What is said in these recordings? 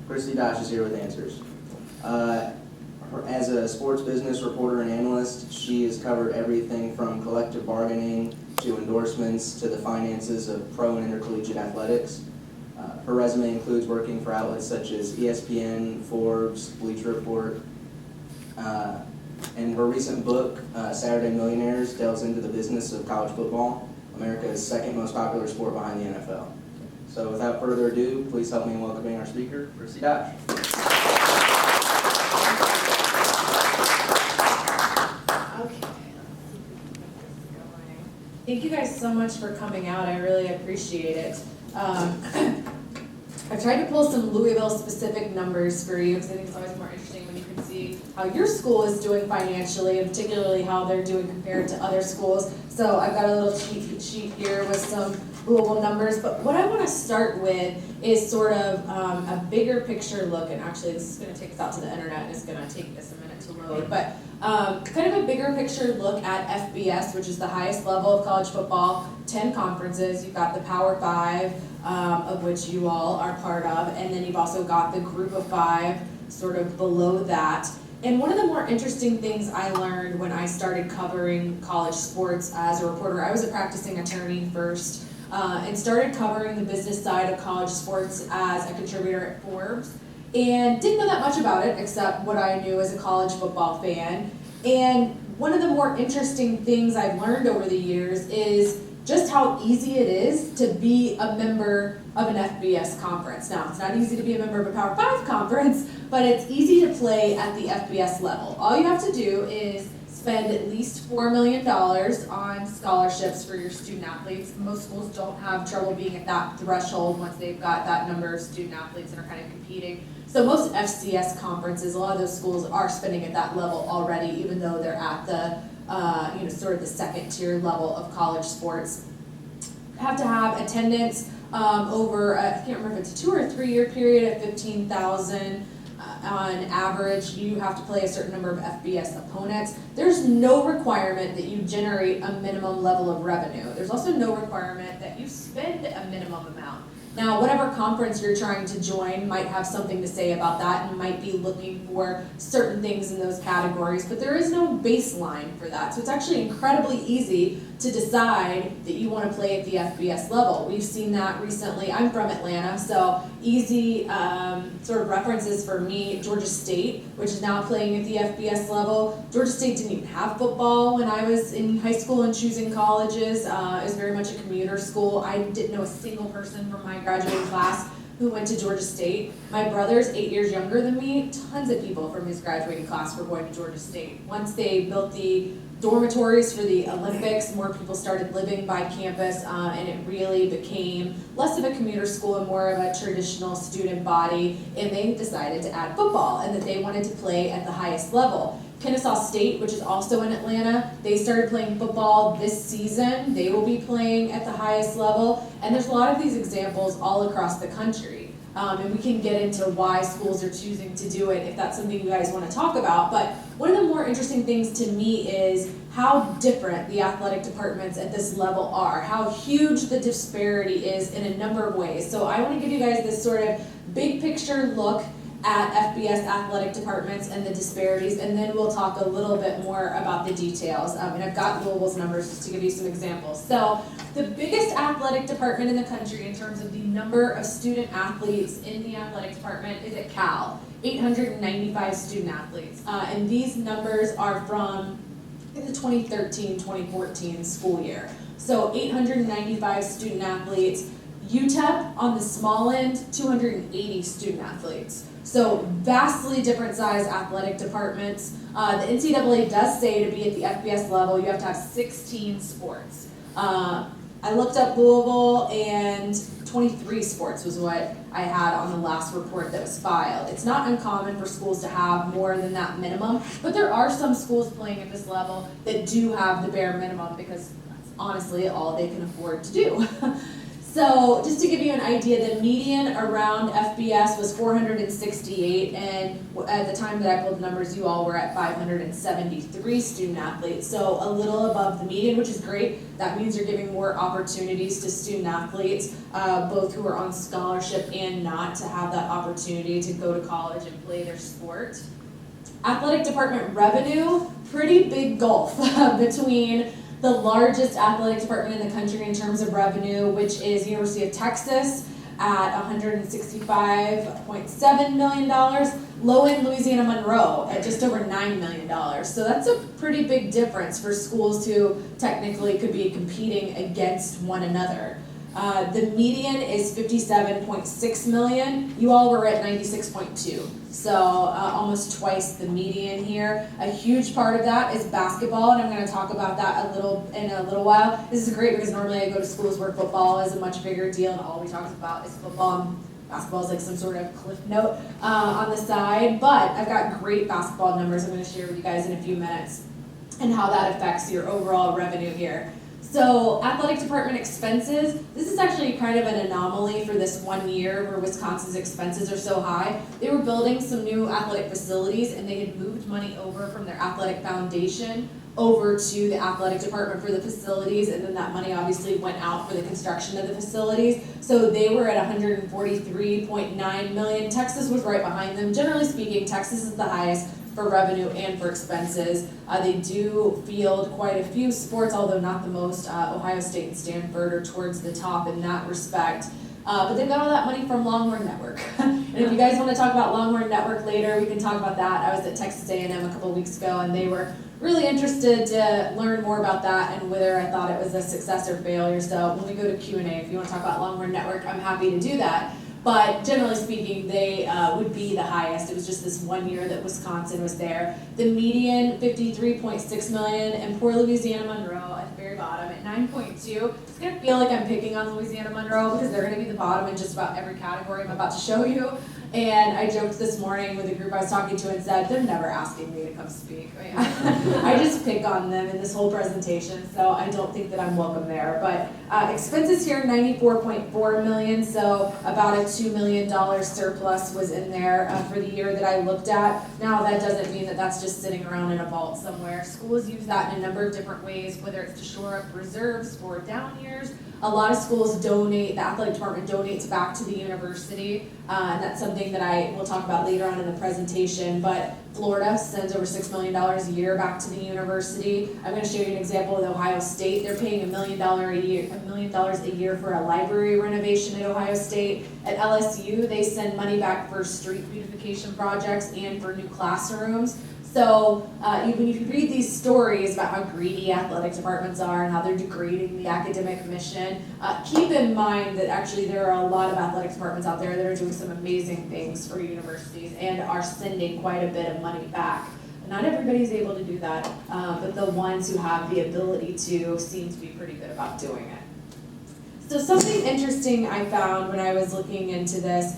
Kristi Dosh is here with answers. As a sports business reporter and analyst, she has covered everything from collective bargaining to endorsements to the finances of pro and intercollegiate athletics. Her resume includes working for outlets such as ESPN, Forbes, Bleacher Report, and her recent book, Saturday Millionaires, delves into the business of college football, America's second most popular sport behind the NFL. So without further ado, please help me in welcoming our speaker, Kristi Dosh. Thank you guys so much for coming out. I really appreciate it. I tried to pull some Louisville-specific numbers for you because I think it's always more interesting when you can see how your school is doing financially and particularly how they're doing compared to other schools. So I've got a little cheat sheet here with some Louisville numbers. But what I want to start with is sort of a bigger picture look. And actually, this is going to take us out to the internet and it's going to take us a minute to load. But kind of a bigger picture look at FBS, which is the highest level of college football, 10 conferences. You've got the Power 5, of which you all are part of, and then you've also got the Group of 5 sort of below that. And one of the more interesting things I learned when I started covering college sports as a reporter, I was a practicing attorney first, and started covering the business side of college sports as a contributor at Forbes. And didn't know that much about it except what I knew as a college football fan. And one of the more interesting things I've learned over the years is just how easy it is to be a member of an FBS conference. Now, it's not easy to be a member of a Power 5 conference, but it's easy to play at the FBS level. All you have to do is spend at least $4 million on scholarships for your student athletes. Most schools don't have trouble being at that threshold once they've got that number of student athletes that are kind of competing. So most FCS conferences, a lot of those schools are spending at that level already, even though they're at the sort of the second tier level of college sports. Have to have attendance over, I can't remember if it's a 2 or 3 year period of 15,000. On average, you have to play a certain number of FBS opponents. There's no requirement that you generate a minimum level of revenue. There's also no requirement that you spend a minimum amount. Now, whatever conference you're trying to join might have something to say about that and might be looking for certain things in those categories, but there is no baseline for that. So it's actually incredibly easy to decide that you want to play at the FBS level. We've seen that recently. I'm from Atlanta, so easy sort of references for me, Georgia State, which is now playing at the FBS level. Georgia State didn't even have football when I was in high school and choosing colleges. It was very much a commuter school. I didn't know a single person from my graduating class who went to Georgia State. My brother's 8 years younger than me. Tons of people from his graduating class were going to Georgia State. Once they built the dormitories for the Olympics, more people started living by campus, and it really became less of a commuter school and more of a traditional student body, and they decided to add football and that they wanted to play at the highest level. Kennesaw State, which is also in Atlanta, they started playing football this season. They will be playing at the highest level, and there's a lot of these examples all across the country. And we can get into why schools are choosing to do it if that's something you guys want to talk about. But one of the more interesting things to me is how different the athletic departments at this level are, how huge the disparity is in a number of ways. So I want to give you guys this sort of big picture look at FBS athletic departments and the disparities, and then we'll talk a little bit more about the details. And I've got Louisville's numbers just to give you some examples. So the biggest athletic department in the country in terms of the number of student athletes in the athletic department is at Cal, 895 student athletes. And these numbers are from the 2013-2014 school year. So 895 student athletes. UTEP on the small end, 280 student athletes. So vastly different size athletic departments. The NCAA does say to be at the FBS level, you have to have 16 sports. I looked up Louisville, and 23 sports was what I had on the last report that was filed. It's not uncommon for schools to have more than that minimum, but there are some schools playing at this level that do have the bare minimum because that's honestly all they can afford to do. So just to give you an idea, the median around FBS was 468, and at the time that I pulled the numbers, you all were at 573 student athletes. So a little above the median, which is great. That means you're giving more opportunities to student athletes, both who are on scholarship and not, to have that opportunity to go to college and play their sport. Athletic department revenue, pretty big gulf between the largest athletic department in the country in terms of revenue, which is University of Texas at $165.7 million, low-end Louisiana Monroe at just over $9 million. So that's a pretty big difference for schools who technically could be competing against one another. The median is 57.6 million. You all were at 96.2. So almost twice the median here. A huge part of that is basketball, and I'm going to talk about that in a little while. This is great because normally I go to schools where football is a much bigger deal, and all we talk about is football. And basketball is like some sort of cliff note on the side, but I've got great basketball numbers I'm going to share with you guys in a few minutes, and how that affects your overall revenue here. So athletic department expenses, this is actually kind of an anomaly for this 1 year where Wisconsin's expenses are so high. They were building some new athletic facilities, and they had moved money over from their athletic foundation over to the athletic department for the facilities, and then that money obviously went out for the construction of the facilities. So they were at 143.9 million. Texas was right behind them. Generally speaking, Texas is the highest for revenue and for expenses. They do field quite a few sports, although not the most. Ohio State and Stanford are towards the top in that respect. But they've got all that money from Longhorn Network. And if you guys want to talk about Longhorn Network later, we can talk about that. I was at Texas A&M a couple weeks ago, and they were really interested to learn more about that and whether I thought it was a success or failure. So when we go to Q&A, if you want to talk about Longhorn Network, I'm happy to do that. But generally speaking, they would be the highest. It was just this 1 year that Wisconsin was there. The median, 53.6 million, and poor Louisiana Monroe at the very bottom at 9.2. It's going to feel like I'm picking on Louisiana Monroe because they're going to be the bottom in just about every category I'm about to show you. And I joked this morning with a group I was talking to and said, they're never asking me to come speak. I just pick on them in this whole presentation, so I don't think that I'm welcome there. But expenses here, 94.4 million, so about a $2 million surplus was in there for the year that I looked at. Now that doesn't mean that that's just sitting around in a vault somewhere. Schools use that in a number of different ways, whether it's to shore up reserves for down years. A lot of schools donate, the athletic department donates back to the university, and that's something that I will talk about later on in the presentation, but Florida sends over $6 million a year back to the university. I'm going to show you an example with Ohio State. They're paying $1 million a year for a library renovation at Ohio State. At LSU, they send money back for street beautification projects and for new classrooms. So when you read these stories about how greedy athletic departments are and how they're degrading the academic mission, keep in mind that actually there are a lot of athletic departments out there that are doing some amazing things for universities and are sending quite a bit of money back. Not everybody's able to do that, but the ones who have the ability to seem to be pretty good about doing it. So something interesting I found when I was looking into this,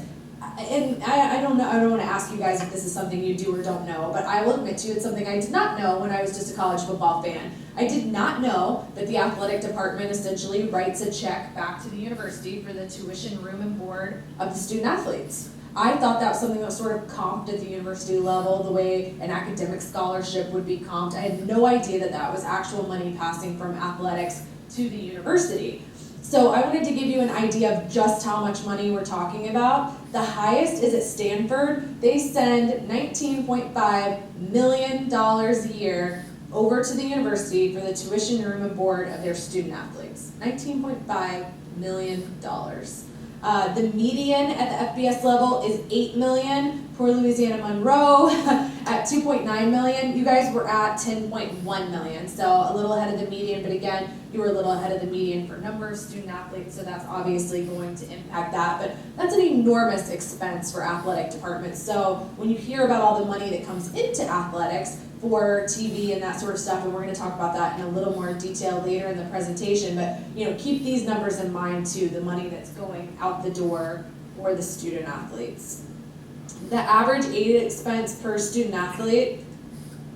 and I don't know, I don't want to ask you guys if this is something you do or don't know, but I will admit to you it's something I did not know when I was just a college football fan. I did not know that the athletic department essentially writes a check back to the university for the tuition, room, and board of the student athletes. I thought that was something that was sort of comped at the university level, the way an academic scholarship would be comped. I had no idea that that was actual money passing from athletics to the university. So I wanted to give you an idea of just how much money we're talking about. The highest is at Stanford. They send $19.5 million a year over to the university for the tuition, room, and board of their student athletes. $19.5 million. The median at the FBS level is $8 million. Poor Louisiana Monroe at $2.9 million. You guys were at $10.1 million, so a little ahead of the median, but again, you were a little ahead of the median for number of student athletes, so that's obviously going to impact that, but that's an enormous expense for athletic departments. So when you hear about all the money that comes into athletics for TV and that sort of stuff, and we're going to talk about that in a little more detail later in the presentation, but keep these numbers in mind too, the money that's going out the door for the student athletes. The average aid expense per student athlete,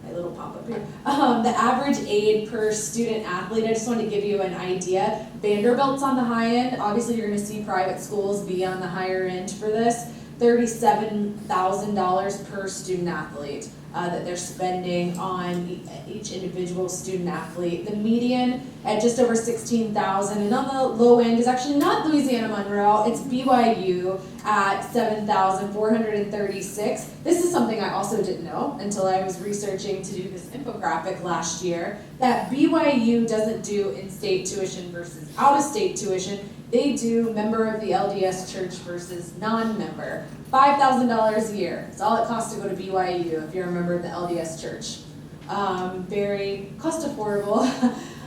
I little pop-up here. The average aid per student athlete, I just wanted to give you an idea. Vanderbilt's on the high end. Obviously, you're going to see private schools be on the higher end for this. $37,000 per student athlete that they're spending on each individual student athlete. The median at just over $16,000, and on the low end is actually not Louisiana Monroe, it's BYU at $7,436. This is something I also didn't know until I was researching to do this infographic last year, that BYU doesn't do in-state tuition versus out-of-state tuition. They do member of the LDS church versus non-member. $5,000 a year. It's all it costs to go to BYU if you're a member of the LDS church. Very cost affordable.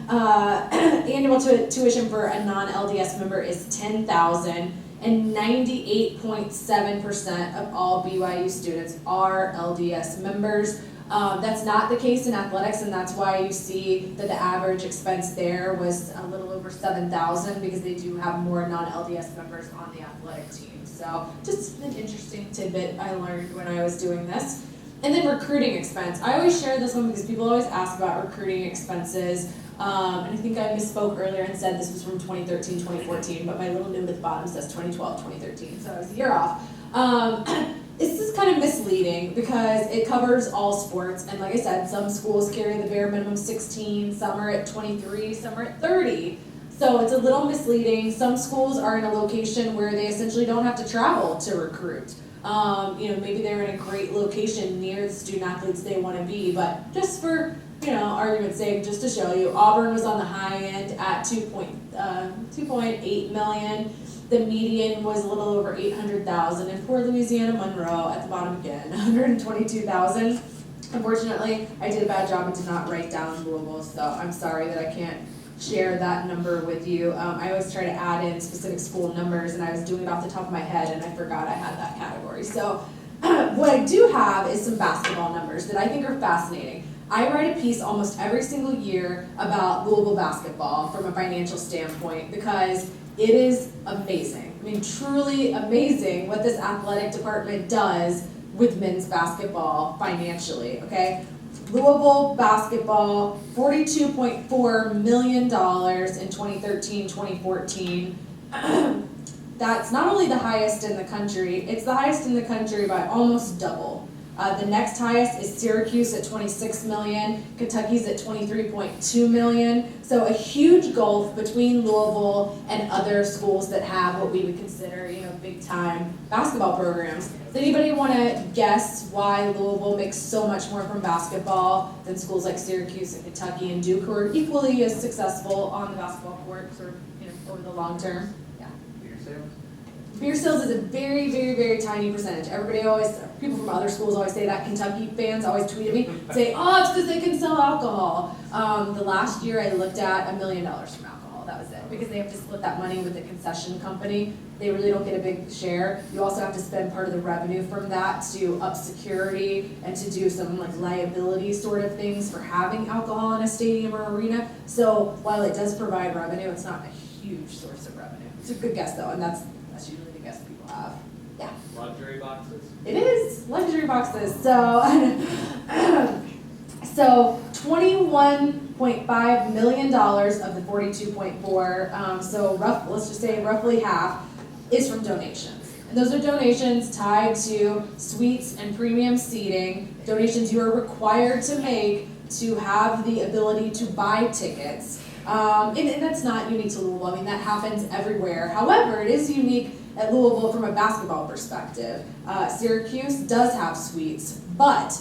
Annual tuition for a non-LDS member is $10,000, and 98.7% of all BYU students are LDS members. That's not the case in athletics, and that's why you see that the average expense there was a little over $7,000, because they do have more non-LDS members on the athletic team. So just an interesting tidbit I learned when I was doing this. And then recruiting expense. I always share this one because people always ask about recruiting expenses. And I think I misspoke earlier and said this was from 2013, 2014, but my little note at the bottom says 2012, 2013, so I was a year off. This is kind of misleading because it covers all sports, and like I said, some schools carry the bare minimum 16, some are at 23, some are at 30. So it's a little misleading. Some schools are in a location where they essentially don't have to travel to recruit. Maybe they're in a great location near the student athletes they want to be, but just for, argument's sake, just to show you, Auburn was on the high end at 2.8 million. The median was a little over 800,000, and poor Louisiana Monroe at the bottom again, 122,000. Unfortunately, I did a bad job and did not write down Louisville, so I'm sorry that I can't share that number with you. I always try to add in specific school numbers, and I was doing it off the top of my head, and I forgot I had that category. So what I do have is some basketball numbers that I think are fascinating. I write a piece almost every single year about Louisville basketball from a financial standpoint because it is amazing. I mean, truly amazing what this athletic department does with men's basketball financially, okay? Louisville basketball, $42.4 million in 2013-2014. That's not only the highest in the country, it's the highest in the country by almost double. The next highest is Syracuse at $26 million, Kentucky's at $23.2 million. So a huge gulf between Louisville and other schools that have what we would consider, big time basketball programs. Does anybody want to guess why Louisville makes so much more from basketball than schools like Syracuse and Kentucky and Duke, who are equally as successful on the basketball court over the long term? Beer sales is a very, very, very tiny percentage. People from other schools always say that. Kentucky fans always tweet at me, say, oh, it's because they can sell alcohol. The last year I looked at $1 million from alcohol. That was it. Because they have to split that money with the concession company. They really don't get a big share. You also have to spend part of the revenue from that to up security and to do some liability sort of things for having alcohol in a stadium or arena. So while it does provide revenue, it's not a huge source of revenue. It's a good guess though, and that's usually the guess people have. Yeah. Luxury boxes? It is luxury boxes. So, $21.5 million of the 42.4. Let's just say roughly half is from donations. And those are donations tied to suites and premium seating, donations you are required to make to have the ability to buy tickets. And that's not unique to Louisville. I mean, that happens everywhere. However, it is unique at Louisville from a basketball perspective. Syracuse does have suites, but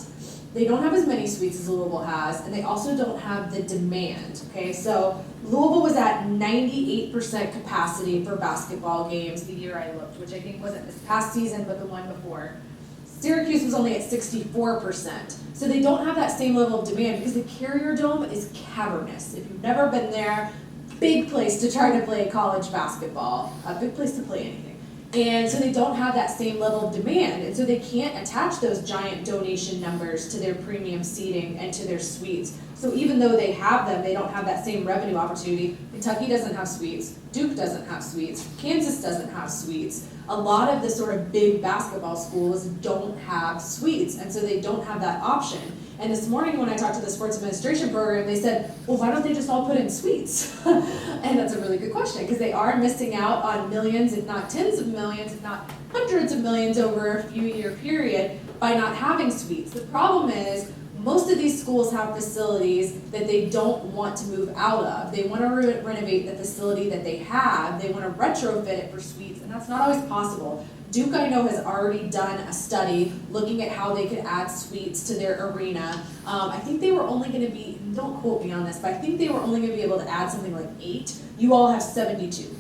they don't have as many suites as Louisville has, and they also don't have the demand, okay? So Louisville was at 98% capacity for basketball games the year I looked, which I think wasn't this past season, but the one before. Syracuse was only at 64%. So they don't have that same level of demand because the Carrier Dome is cavernous. If you've never been there, big place to try to play college basketball, a big place to play anything. And so they don't have that same level of demand, and so they can't attach those giant donation numbers to their premium seating and to their suites. So even though they have them, they don't have that same revenue opportunity. Kentucky doesn't have suites, Duke doesn't have suites, Kansas doesn't have suites. A lot of the sort of big basketball schools don't have suites, and so they don't have that option. And this morning when I talked to the sports administration program, they said, well, why don't they just all put in suites? And that's a really good question, because they are missing out on millions, if not tens of millions, if not hundreds of millions over a few-year period by not having suites. The problem is, most of these schools have facilities that they don't want to move out of. They want to renovate the facility that they have. They want to retrofit it for suites, and that's not always possible. Duke, I know, has already done a study looking at how they could add suites to their arena. I think they were only going to be, don't quote me on this, but I think they were only going to be able to add something like 8. You all have 72.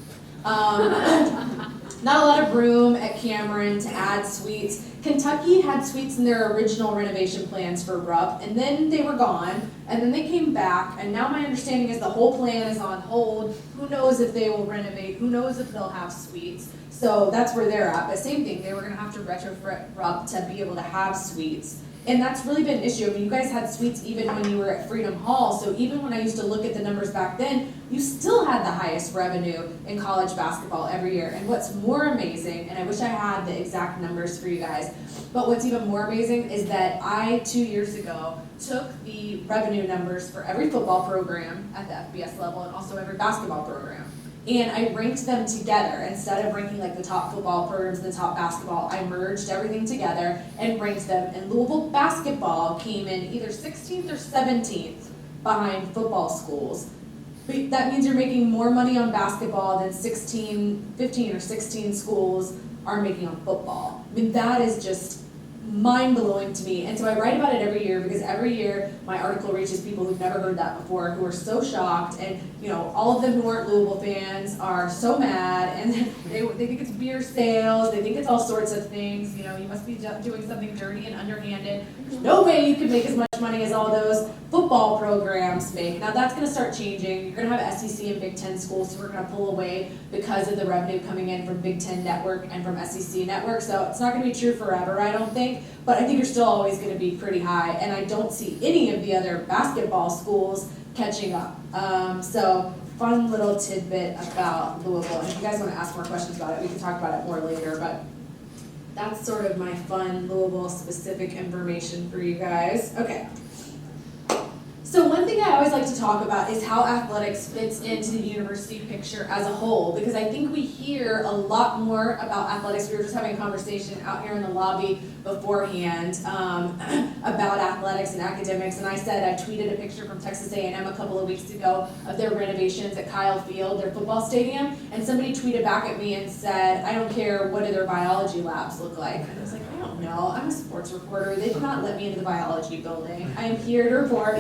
Not a lot of room at Cameron to add suites. Kentucky had suites in their original renovation plans for Rupp, and then they were gone, and then they came back, and now my understanding is the whole plan is on hold. Who knows if they will renovate, who knows if they'll have suites. So that's where they're at, but same thing, they were gonna have to retrofit Rupp to be able to have suites. And that's really been an issue. I mean, you guys had suites even when you were at Freedom Hall, so even when I used to look at the numbers back then, you still had the highest revenue in college basketball every year. And what's more amazing, and I wish I had the exact numbers for you guys, but what's even more amazing is that I, 2 years ago, took the revenue numbers for every football program at the FBS level and also every basketball program. And I ranked them together. Instead of ranking like the top football programs and the top basketball, I merged everything together and ranked them. And Louisville basketball came in either 16th or 17th behind football schools. But that means you're making more money on basketball than 15 or 16 schools are making on football. I mean, that is just mind-blowing to me. And so I write about it every year because every year my article reaches people who've never heard that before, who are so shocked, and you know, all of them who aren't Louisville fans are so mad, and they think it's beer sales, they think it's all sorts of things, you know, you must be doing something dirty and underhanded. There's no way you can make as much money as all those football programs make. Now that's going to start changing. You're going to have SEC and Big Ten schools who are going to pull away because of the revenue coming in from Big Ten Network and from SEC Network, so it's not going to be true forever, I don't think. But I think you're still always going to be pretty high, and I don't see any of the other basketball schools catching up. So fun little tidbit about Louisville. And if you guys want to ask more questions about it, we can talk about it more later, but that's sort of my fun Louisville specific information for you guys. Okay. So one thing I always like to talk about is how athletics fits into the university picture as a whole, because I think we hear a lot more about athletics. We were just having a conversation out here in the lobby beforehand about athletics and academics, and I said I tweeted a picture from Texas A&M a couple of weeks ago of their renovations at Kyle Field, their football stadium, and somebody tweeted back at me and said, I don't care, what do their biology labs look like? And I was like, I don't know, I'm a sports reporter, they did not let me into the biology building. I am here to report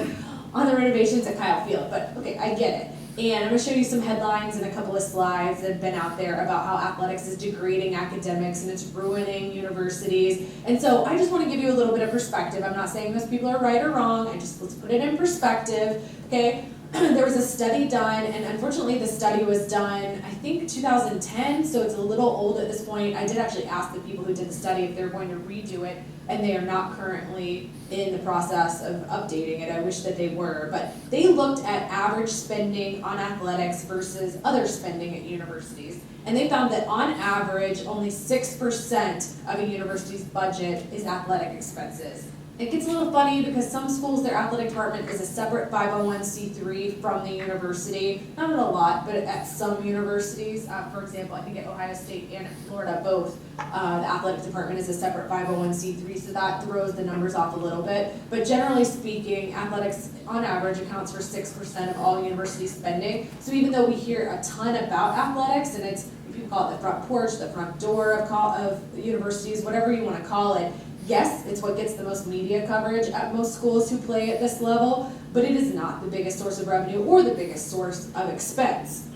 on the renovations at Kyle Field, but okay, I get it. And I'm going to show you some headlines and a couple of slides that have been out there about how athletics is degrading academics and it's ruining universities. And so I just want to give you a little bit of perspective. I'm not saying those people are right or wrong, let's put it in perspective, okay? There was a study done, and unfortunately the study was done, I think 2010, so it's a little old at this point. I did actually ask the people who did the study if they're going to redo it, and they are not currently in the process of updating it. I wish that they were, but they looked at average spending on athletics versus other spending at universities, and they found that on average, only 6% of a university's budget is athletic expenses. It gets a little funny because some schools, their athletic department is a separate 501c3 from the university. Not at a lot, but at some universities, for example, I think at Ohio State and at Florida, both, the athletic department is a separate 501c3, so that throws the numbers off a little bit. But generally speaking, athletics on average accounts for 6% of all university spending. So even though we hear a ton about athletics, and it's, people call it the front porch, the front door of universities, whatever you want to call it, yes, it's what gets the most media coverage at most schools who play at this level, but it is not the biggest source of revenue or the biggest source of expense.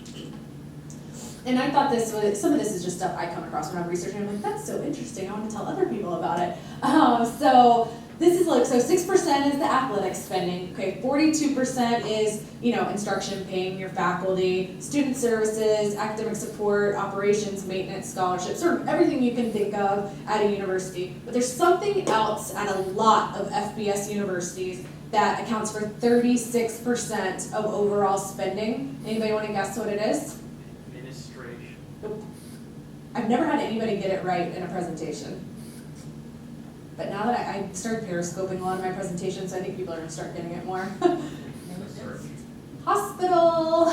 And I thought some of this is just stuff I come across when I'm researching. I'm like, that's so interesting, I want to tell other people about it. So this is like, so 6% is the athletic spending, okay, 42% is, instruction, paying your faculty, student services, academic support, operations, maintenance, scholarships, sort of everything you can think of at a university. But there's something else at a lot of FBS universities that accounts for 36% of overall spending. Anybody want to guess what it is? Administration. Nope. I've never had anybody get it right in a presentation. but now that I started periscoping a lot of my presentations, so I think people are gonna start getting it more. Hospital.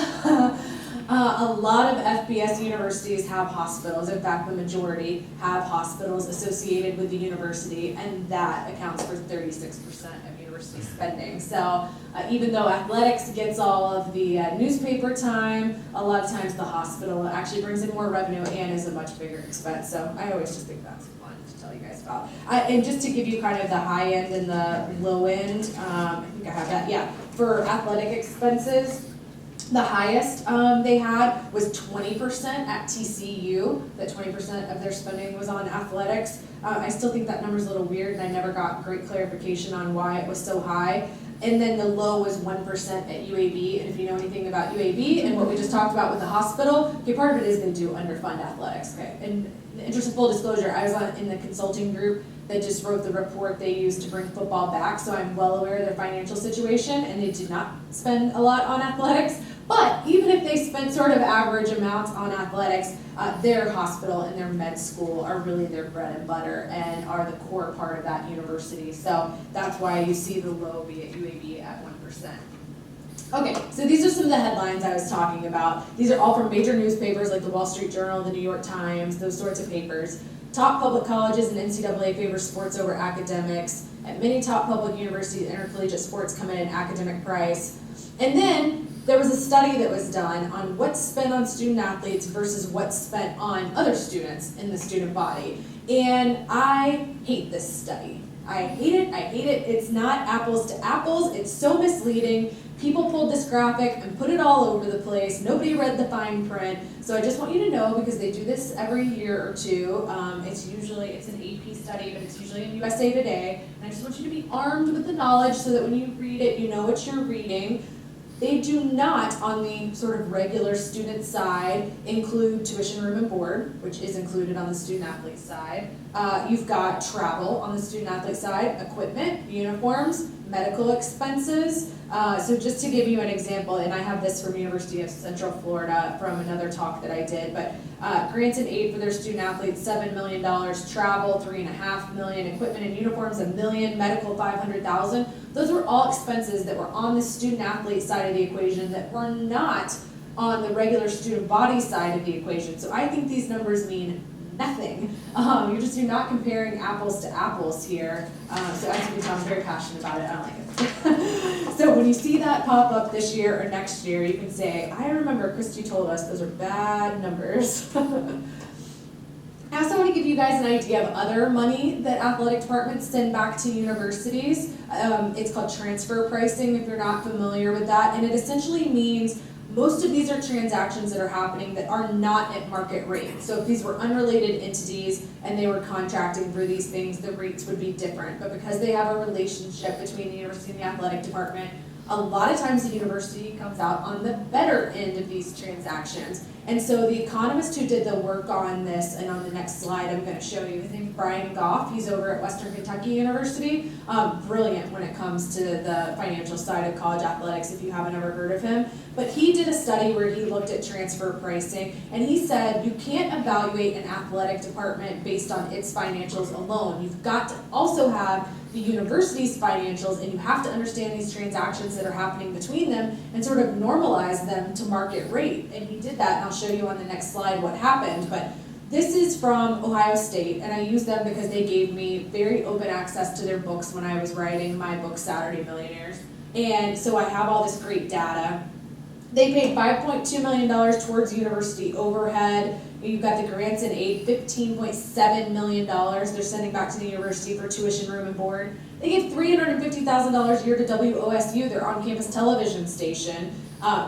A lot of FBS universities have hospitals. In fact, the majority have hospitals associated with the university, and that accounts for 36% of university spending. So even though athletics gets all of the newspaper time, a lot of times the hospital actually brings in more revenue and is a much bigger expense. So I always just think that's fun to tell you guys about. And just to give you kind of the high end and the low end, I think I have that, yeah. For athletic expenses, the highest they had was 20% at TCU, that 20% of their spending was on athletics. I still think that number's a little weird, and I never got great clarification on why it was so high. And then the low was 1% at UAB, and if you know anything about UAB and what we just talked about with the hospital, okay, part of it is they do underfund athletics, okay? And in the interest of full disclosure, I was in the consulting group that just wrote the report they used to bring football back, so I'm well aware of their financial situation, and they did not spend a lot on athletics. But even if they spent sort of average amounts on athletics, their hospital and their med school are really their bread and butter and are the core part of that university. So that's why you see the low be at UAB at 1%. Okay, so these are some of the headlines I was talking about. These are all from major newspapers like the Wall Street Journal, the New York Times, those sorts of papers. Top public colleges and NCAA favor sports over academics. At many top public universities, intercollegiate sports come in academic price. And then there was a study that was done on what's spent on student athletes versus what's spent on other students in the student body. And I hate this study. I hate it. It's not apples to apples. It's so misleading. People pulled this graphic and put it all over the place. Nobody read the fine print. So I just want you to know, because they do this every year or two, it's an AP study, but it's usually in USA Today. And I just want you to be armed with the knowledge so that when you read it, you know what you're reading. They do not, on the sort of regular student side, include tuition, room, and board, which is included on the student athlete side. You've got travel on the student athlete side, equipment, uniforms, medical expenses. So just to give you an example, and I have this from University of Central Florida from another talk that I did, but grants and aid for their student athletes, $7 million, travel, $3.5 million, equipment and uniforms, $1 million, medical, $500,000. Those were all expenses that were on the student athlete side of the equation that were not on the regular student body side of the equation. So I think these numbers mean nothing. You're not comparing apples to apples here. So as you can tell, I'm very passionate about it. I don't like it. So when you see that pop up this year or next year, you can say, I remember Kristi told us those are bad numbers. I also want to give you guys an idea of other money that athletic departments send back to universities. It's called transfer pricing, if you're not familiar with that, and it essentially means most of these are transactions that are happening that are not at market rate. So if these were unrelated entities and they were contracting for these things, the rates would be different. But because they have a relationship between the university and the athletic department, a lot of times the university comes out on the better end of these transactions. And so the economist who did the work on this, and on the next slide I'm going to show you, his name's Brian Goff. He's over at Western Kentucky University. Brilliant when it comes to the financial side of college athletics, if you haven't ever heard of him. But he did a study where he looked at transfer pricing, and he said you can't evaluate an athletic department based on its financials alone. You've got to also have the university's financials, and you have to understand these transactions that are happening between them and sort of normalize them to market rate. And he did that, and I'll show you on the next slide what happened. But this is from Ohio State, and I use them because they gave me very open access to their books when I was writing my book, Saturday Millionaires. And so I have all this great data. They paid $5.2 million towards university overhead. You've got the grants and aid, $15.7 million they're sending back to the university for tuition, room, and board. They gave $350,000 a year to WOSU, their on-campus television station.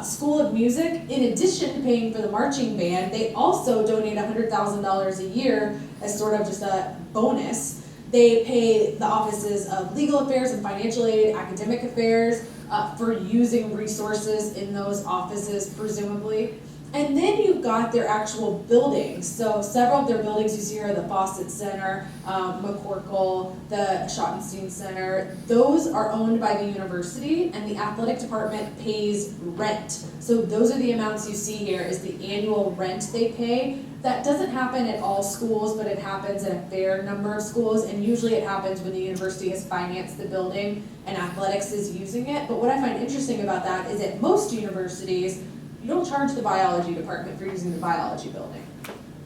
School of Music, in addition to paying for the marching band, they also donate $100,000 a year as sort of just a bonus. They pay the offices of legal affairs and financial aid, academic affairs, for using resources in those offices, presumably. And then you've got their actual buildings. So several of their buildings you see here are the Fawcett Center, McCorkle, the Schottenstein Center. Those are owned by the university, and the athletic department pays rent. So those are the amounts you see here is the annual rent they pay. That doesn't happen at all schools, but it happens at a fair number of schools, and usually it happens when the university has financed the building and athletics is using it. But what I find interesting about that is at most universities, you don't charge the biology department for using the biology building.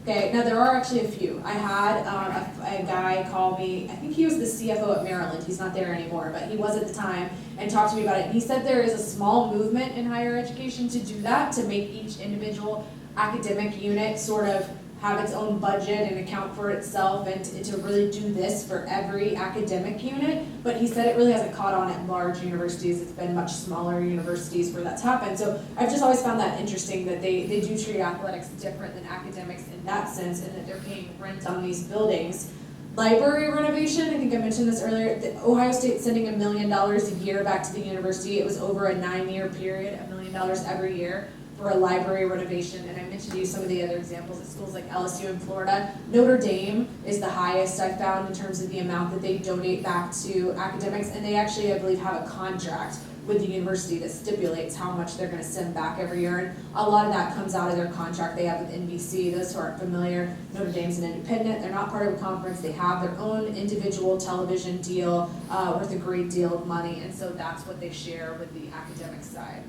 Okay, now there are actually a few. I had a guy call me, I think he was the CFO at Maryland, he's not there anymore, but he was at the time, and talked to me about it. And he said there is a small movement in higher education to do that, to make each individual academic unit sort of have its own budget and account for itself, and to really do this for every academic unit. But he said it really hasn't caught on at large universities. It's been much smaller universities where that's happened. So I've just always found that interesting that they do treat athletics different than academics in that sense, and that they're paying rent on these buildings. Library renovation, I think I mentioned this earlier, Ohio State's sending $1 million a year back to the university. It was over a 9-year period, $1 million every year for a library renovation. And I mentioned to you some of the other examples at schools like LSU in Florida. Notre Dame is the highest I've found in terms of the amount that they donate back to academics, and they actually, I believe, have a contract with the university that stipulates how much they're going to send back every year, and a lot of that comes out of their contract they have with NBC. Those who aren't familiar, Notre Dame's an independent, they're not part of a conference, they have their own individual television deal worth a great deal of money, and so that's what they share with the academic side.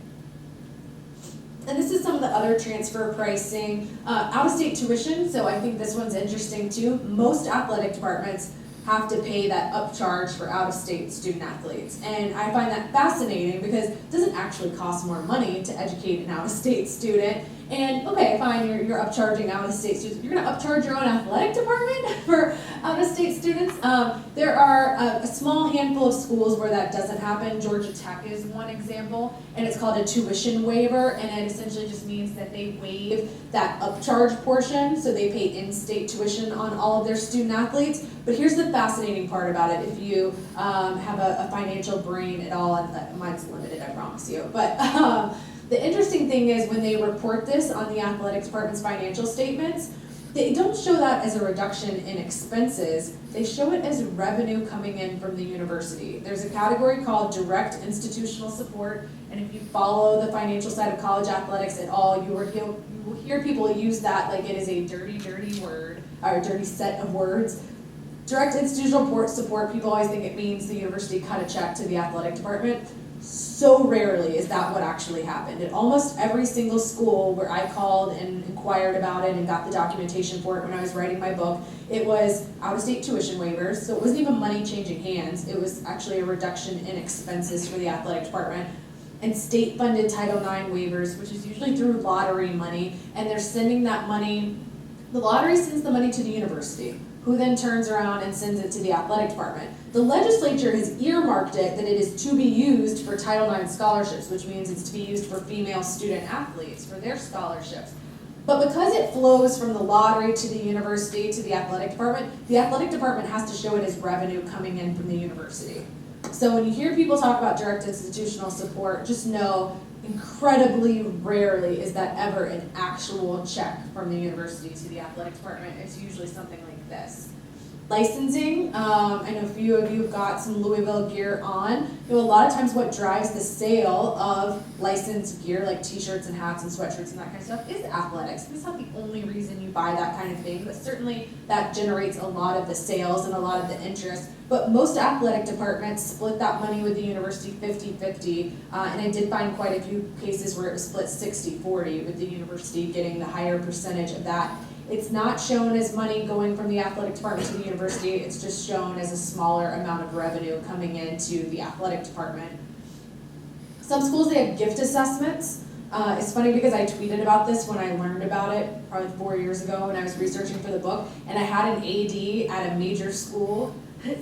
And this is some of the other transfer pricing. Out-of-state tuition, so I think this one's interesting too. Most athletic departments have to pay that upcharge for out-of-state student athletes. And I find that fascinating because it doesn't actually cost more money to educate an out-of-state student. And okay, fine, you're upcharging out-of-state students. You're gonna upcharge your own athletic department for out-of-state students? There are a small handful of schools where that doesn't happen. Georgia Tech is one example, and it's called a tuition waiver, and it essentially just means that they waive that upcharge portion, so they pay in-state tuition on all of their student athletes. But here's the fascinating part about it, if you have a financial brain at all, and mine's limited, I promise you, but the interesting thing is when they report this on the athletic department's financial statements, they don't show that as a reduction in expenses, they show it as revenue coming in from the university. There's a category called direct institutional support, and if you follow the financial side of college athletics at all, you will hear people use that like it is a dirty, dirty word, or a dirty set of words. Direct institutional support, people always think it means the university cut a check to the athletic department. So rarely is that what actually happened. At almost every single school where I called and inquired about it and got the documentation for it when I was writing my book, it was out-of-state tuition waivers, so it wasn't even money changing hands, it was actually a reduction in expenses for the athletic department, and state-funded Title IX waivers, which is usually through lottery money, and they're sending that money, the lottery sends the money to the university, who then turns around and sends it to the athletic department. The legislature has earmarked it that it is to be used for Title IX scholarships, which means it's to be used for female student athletes, for their scholarships. But because it flows from the lottery to the university to the athletic department has to show it as revenue coming in from the university. So when you hear people talk about direct institutional support, just know incredibly rarely is that ever an actual check from the university to the athletic department. It's usually something like this. Licensing, I know a few of you have got some Louisville gear on. You know, a lot of times what drives the sale of licensed gear, like t-shirts and hats and sweatshirts and that kind of stuff, is athletics. It's not the only reason you buy that kind of thing, but certainly that generates a lot of the sales and a lot of the interest. But most athletic departments split that money with the university 50-50, and I did find quite a few cases where it was split 60-40, with the university getting the higher percentage of that. It's not shown as money going from the athletic department to the university, it's just shown as a smaller amount of revenue coming into the athletic department. Some schools, they have gift assessments. It's funny because I tweeted about this when I learned about it probably 4 years ago when I was researching for the book, and I had an AD at a major school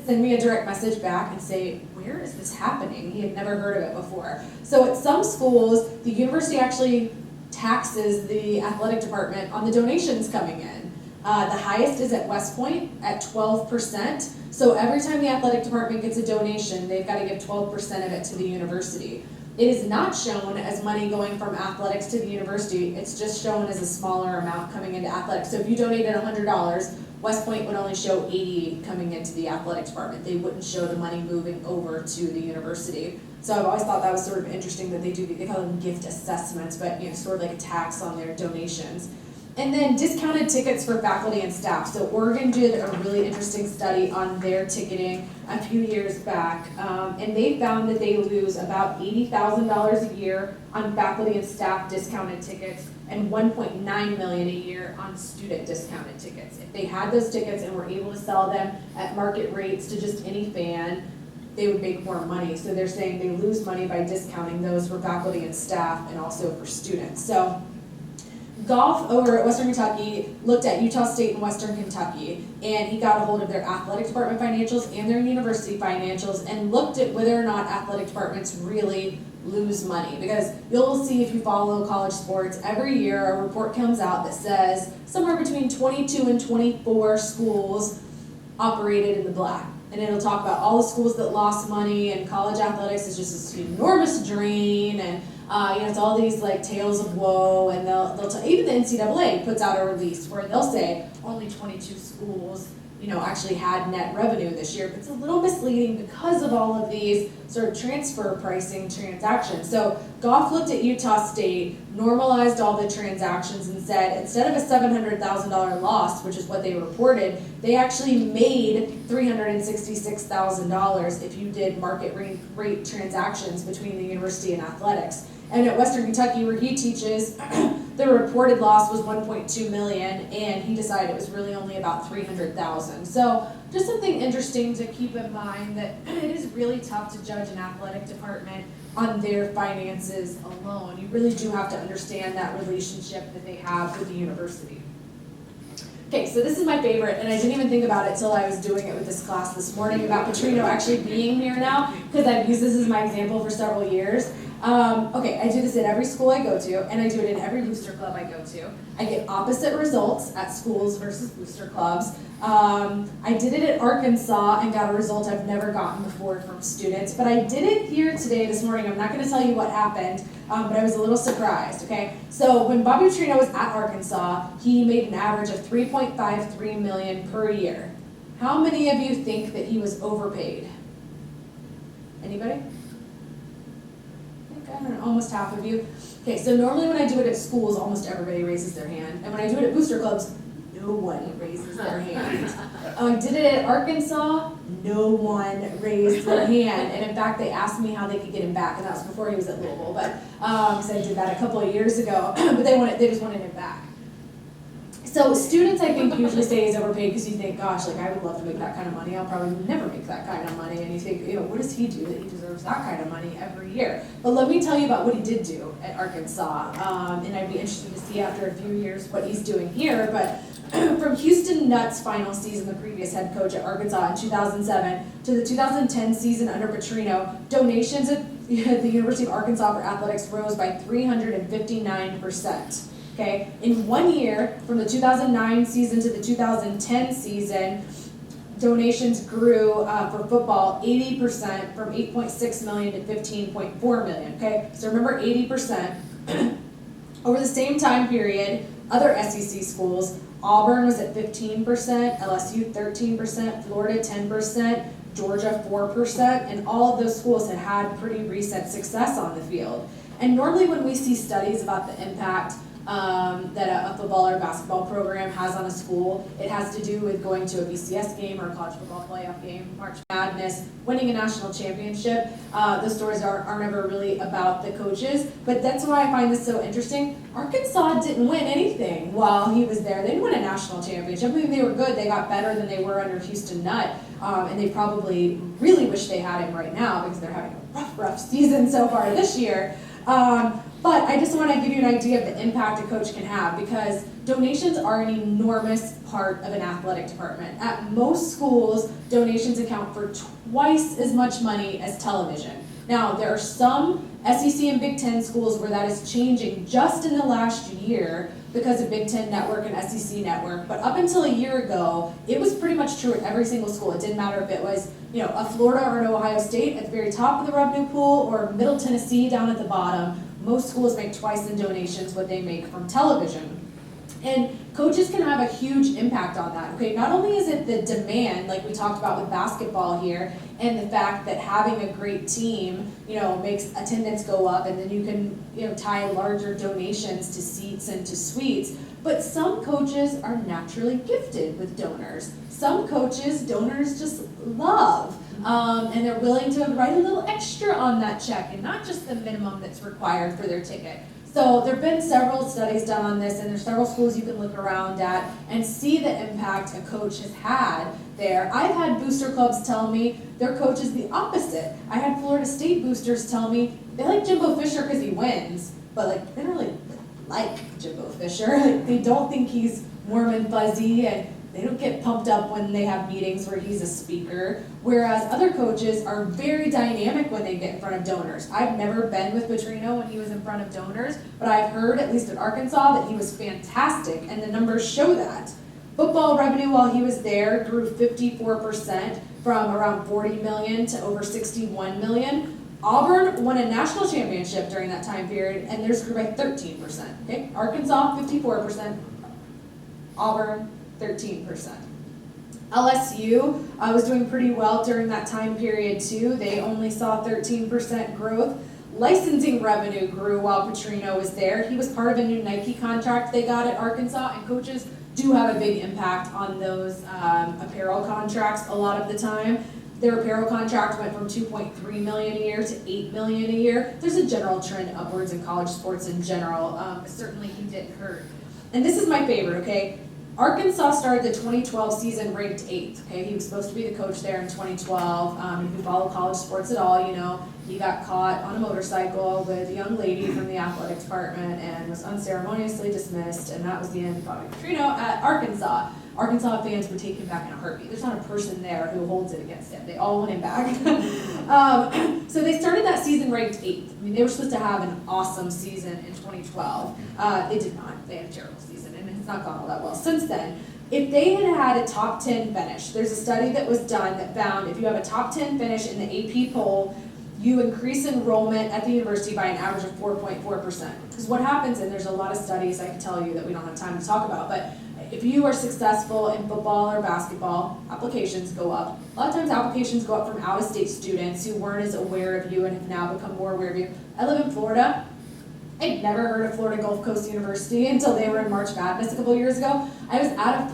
send me a direct message back and say, where is this happening? He had never heard of it before. So at some schools, the university actually taxes the athletic department on the donations coming in. The highest is at West Point at 12%. So every time the athletic department gets a donation, they've got to give 12% of it to the university. It is not shown as money going from athletics to the university. It's just shown as a smaller amount coming into athletics. So if you donated $100, West Point would only show 80 coming into the athletic department. They wouldn't show the money moving over to the university. So I've always thought that was sort of interesting that they call them gift assessments, but sort of like a tax on their donations. And then discounted tickets for faculty and staff. So Oregon did a really interesting study on their ticketing a few years back, and they found that they lose about $80,000 a year on faculty and staff discounted tickets and $1.9 million a year on student discounted tickets. If they had those tickets and were able to sell them at market rates to just any fan, they would make more money. So they're saying they lose money by discounting those for faculty and staff and also for students. So Goff over at Western Kentucky looked at Utah State and Western Kentucky, and he got a hold of their athletic department financials and their university financials and looked at whether or not athletic departments really lose money. Because you'll see, if you follow college sports, every year a report comes out that says somewhere between 22 and 24 schools operated in the black. And it'll talk about all the schools that lost money, and college athletics is just this enormous drain, and it's all these like tales of woe, and even the NCAA puts out a release where they'll say only 22 schools, actually had net revenue this year. But it's a little misleading because of all of these sort of transfer pricing transactions. So Goff looked at Utah State, normalized all the transactions, and said instead of a $700,000 loss, which is what they reported, they actually made $366,000 if you did market rate transactions between the university and athletics. And at Western Kentucky, where he teaches, the reported loss was $1.2 million, and he decided it was really only about $300,000. So just something interesting to keep in mind, that it is really tough to judge an athletic department on their finances alone. You really do have to understand that relationship that they have with the university. Okay, so this is my favorite, and I didn't even think about it till I was doing it with this class this morning about Petrino actually being here now, because I've used this as my example for several years. Okay, I do this at every school I go to, and I do it in every booster club I go to. I get opposite results at schools versus booster clubs. I did it at Arkansas and got a result I've never gotten before from students, but I did it here today, this morning. I'm not going to tell you what happened, but I was a little surprised, okay? So when Bobby Petrino was at Arkansas, he made an average of $3.53 million per year. How many of you think that he was overpaid? Anybody? I don't know, almost half of you. Okay, so normally when I do it at schools, almost everybody raises their hand. And when I do it at booster clubs, no one raises their hand. I did it at Arkansas, no one raised their hand. And in fact, they asked me how they could get him back, and that was before he was at Louisville, but because I did that a couple of years ago, but they just wanted him back. So students, I think, usually say he's overpaid because you think, gosh, like I would love to make that kind of money. I'll probably never make that kind of money. And you think, what does he do that he deserves that kind of money every year? But let me tell you about what he did do at Arkansas. And I'd be interested to see after a few years what he's doing here. But from Houston Nutt's final season, the previous head coach at Arkansas in 2007, to the 2010 season under Petrino, donations at the University of Arkansas for athletics rose by 359%. Okay, in 1 year, from the 2009 season to the 2010 season, donations grew for football 80%, from 8.6 million to 15.4 million. Okay, so remember 80%. Over the same time period, other SEC schools, Auburn was at 15%, LSU 13%, Florida 10%, Georgia 4%, and all of those schools had pretty recent success on the field. And normally when we see studies about the impact that a football or basketball program has on a school, it has to do with going to a BCS game or a college football playoff game, March Madness, winning a national championship. Those stories aren't ever really about the coaches, but that's why I find this so interesting. Arkansas didn't win anything while he was there. They didn't win a national championship. I mean, they were good. They got better than they were under Houston Nutt, and they probably really wish they had him right now because they're having a rough season so far this year. But I just want to give you an idea of the impact a coach can have, because donations are an enormous part of an athletic department. At most schools, donations account for twice as much money as television. Now, there are some SEC and Big Ten schools where that is changing just in the last year because of Big Ten Network and SEC Network, but up until a year ago, it was pretty much much true at every single school. It didn't matter if it was, a Florida or an Ohio State at the very top of the revenue pool or Middle Tennessee down at the bottom. Most schools make twice in donations what they make from television. And coaches can have a huge impact on that, okay? Not only is it the demand, like we talked about with basketball here, and the fact that having a great team, makes attendance go up, and then you can, tie larger donations to seats and to suites, but some coaches are naturally gifted with donors. Some coaches, donors just love, and they're willing to write a little extra on that check, and not just the minimum that's required for their ticket. So there have been several studies done on this, and there's several schools you can look around at and see the impact a coach has had there. I've had booster clubs tell me their coach is the opposite. I had Florida State boosters tell me they like Jimbo Fisher because he wins, but they don't really like Jimbo Fisher. They don't think he's warm and fuzzy, and they don't get pumped up when they have meetings where he's a speaker, whereas other coaches are very dynamic when they get in front of donors. I've never been with Petrino when he was in front of donors, but I've heard, at least at Arkansas, that he was fantastic, and the numbers show that. Football revenue while he was there grew 54% from around 40 million to over 61 million. Auburn won a national championship during that time period, and theirs grew by 13%. Okay, Arkansas 54%, Auburn 13%. LSU was doing pretty well during that time period too. They only saw 13% growth. Licensing revenue grew while Petrino was there. He was part of a new Nike contract they got at Arkansas, and coaches do have a big impact on those apparel contracts a lot of the time. Their apparel contract went from $2.3 million a year to $8 million a year. There's a general trend upwards in college sports in general, but certainly he didn't hurt. And this is my favorite, okay? Arkansas started the 2012 season ranked 8th, okay? He was supposed to be the coach there in 2012. If you follow college sports at all, he got caught on a motorcycle with a young lady from the athletic department and was unceremoniously dismissed, and that was the end of Bobby Petrino at Arkansas. Arkansas fans would take him back in a heartbeat. There's not a person there who holds it against him. They all want him back. So they started that season ranked 8th. I mean, they were supposed to have an awesome season in 2012. They did not. They had a terrible season, and it's not gone all that well since then. If they had had a top 10 finish, there's a study that was done that found if you have a top 10 finish in the AP poll, you increase enrollment at the university by an average of 4.4%. Because what happens, and there's a lot of studies I can tell you that we don't have time to talk about, but if you are successful in football or basketball, applications go up. A lot of times applications go up from out-of-state students who weren't as aware of you and have now become more aware of you. I live in Florida. I'd never heard of Florida Gulf Coast University until they were in March Madness a couple years ago. I was at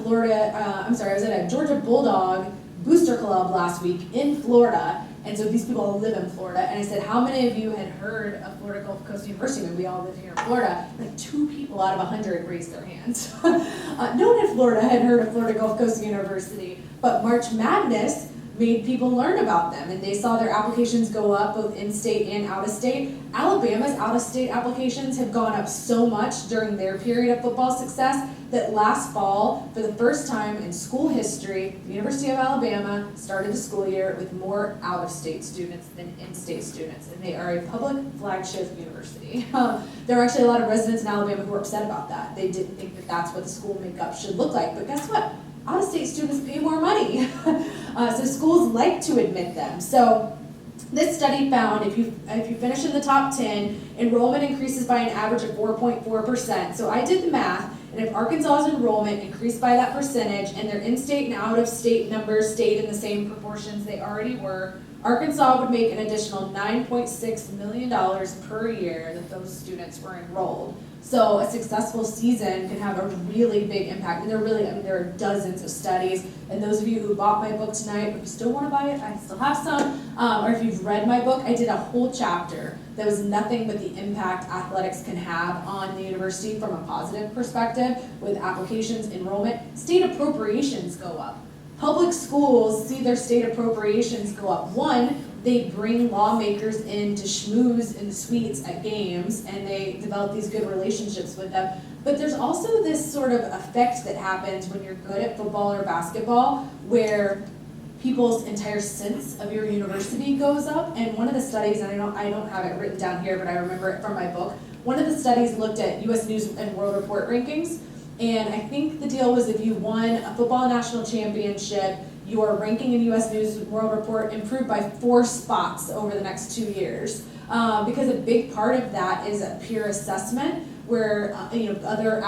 a Georgia Bulldog booster club last week in Florida, and so these people all live in Florida, and I said, how many of you had heard of Florida Gulf Coast University when we all live here in Florida? Like 2 people out of 100 raised their hands. No one in Florida had heard of Florida Gulf Coast University, but March Madness made people learn about them, and they saw their applications go up both in-state and out-of-state. Alabama's out-of-state applications have gone up so much during their period of football success that last fall, for the first time in school history, the University of Alabama started the school year with more out-of-state students than in-state students, and they are a public flagship university. There are actually a lot of residents in Alabama who are upset about that. They didn't think that that's what the school makeup should look like, but guess what? Out-of-state students pay more money, so schools like to admit them. So this study found if you finish in the top 10, enrollment increases by an average of 4.4%. So I did the math, and if Arkansas's enrollment increased by that percentage and their in-state and out-of-state numbers stayed in the same proportions they already were, Arkansas would make an additional $9.6 million per year that those students were enrolled. So a successful season can have a really big impact. And there are dozens of studies. And those of you who bought my book tonight, if you still want to buy it, I still have some. Or if you've read my book, I did a whole chapter that was nothing but the impact athletics can have on the university from a positive perspective with applications, enrollment. State appropriations go up. Public schools see their state appropriations go up. One, they bring lawmakers in to schmooze in the suites at games, and they develop these good relationships with them. But there's also this sort of effect that happens when you're good at football or basketball, where people's entire sense of your university goes up. And one of the studies, and I don't have it written down here, but I remember it from my book, one of the studies looked at U.S. News and World Report rankings. And I think the deal was if you won a football national championship, your ranking in U.S. News and World Report improved by 4 spots over the next 2 years. Because a big part of that is a peer assessment where other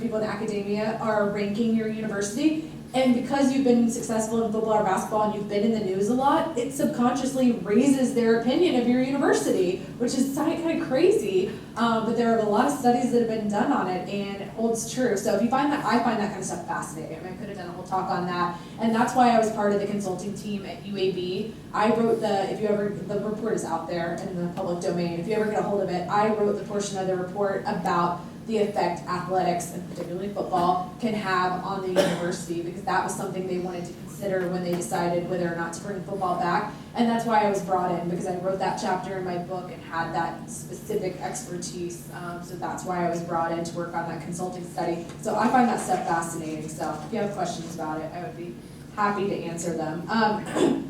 people in academia are ranking your university. And because you've been successful in football or basketball and you've been in the news a lot, it subconsciously raises their opinion of your university, which is kind of crazy. But there are a lot of studies that have been done on it, and it holds true. So if you find that, I find that kind of stuff fascinating. I mean, I could have done a whole talk on that. And that's why I was part of the consulting team at UAB. I wrote the report is out there in the public domain. If you ever get a hold of it, I wrote the portion of the report about the effect athletics, and particularly football, can have on the university, because that was something they wanted to consider when they decided whether or not to bring football back. And that's why I was brought in, because I wrote that chapter in my book and had that specific expertise. So that's why I was brought in to work on that consulting study. So I find that stuff fascinating. So if you have questions about it, I would be happy to answer them. I'm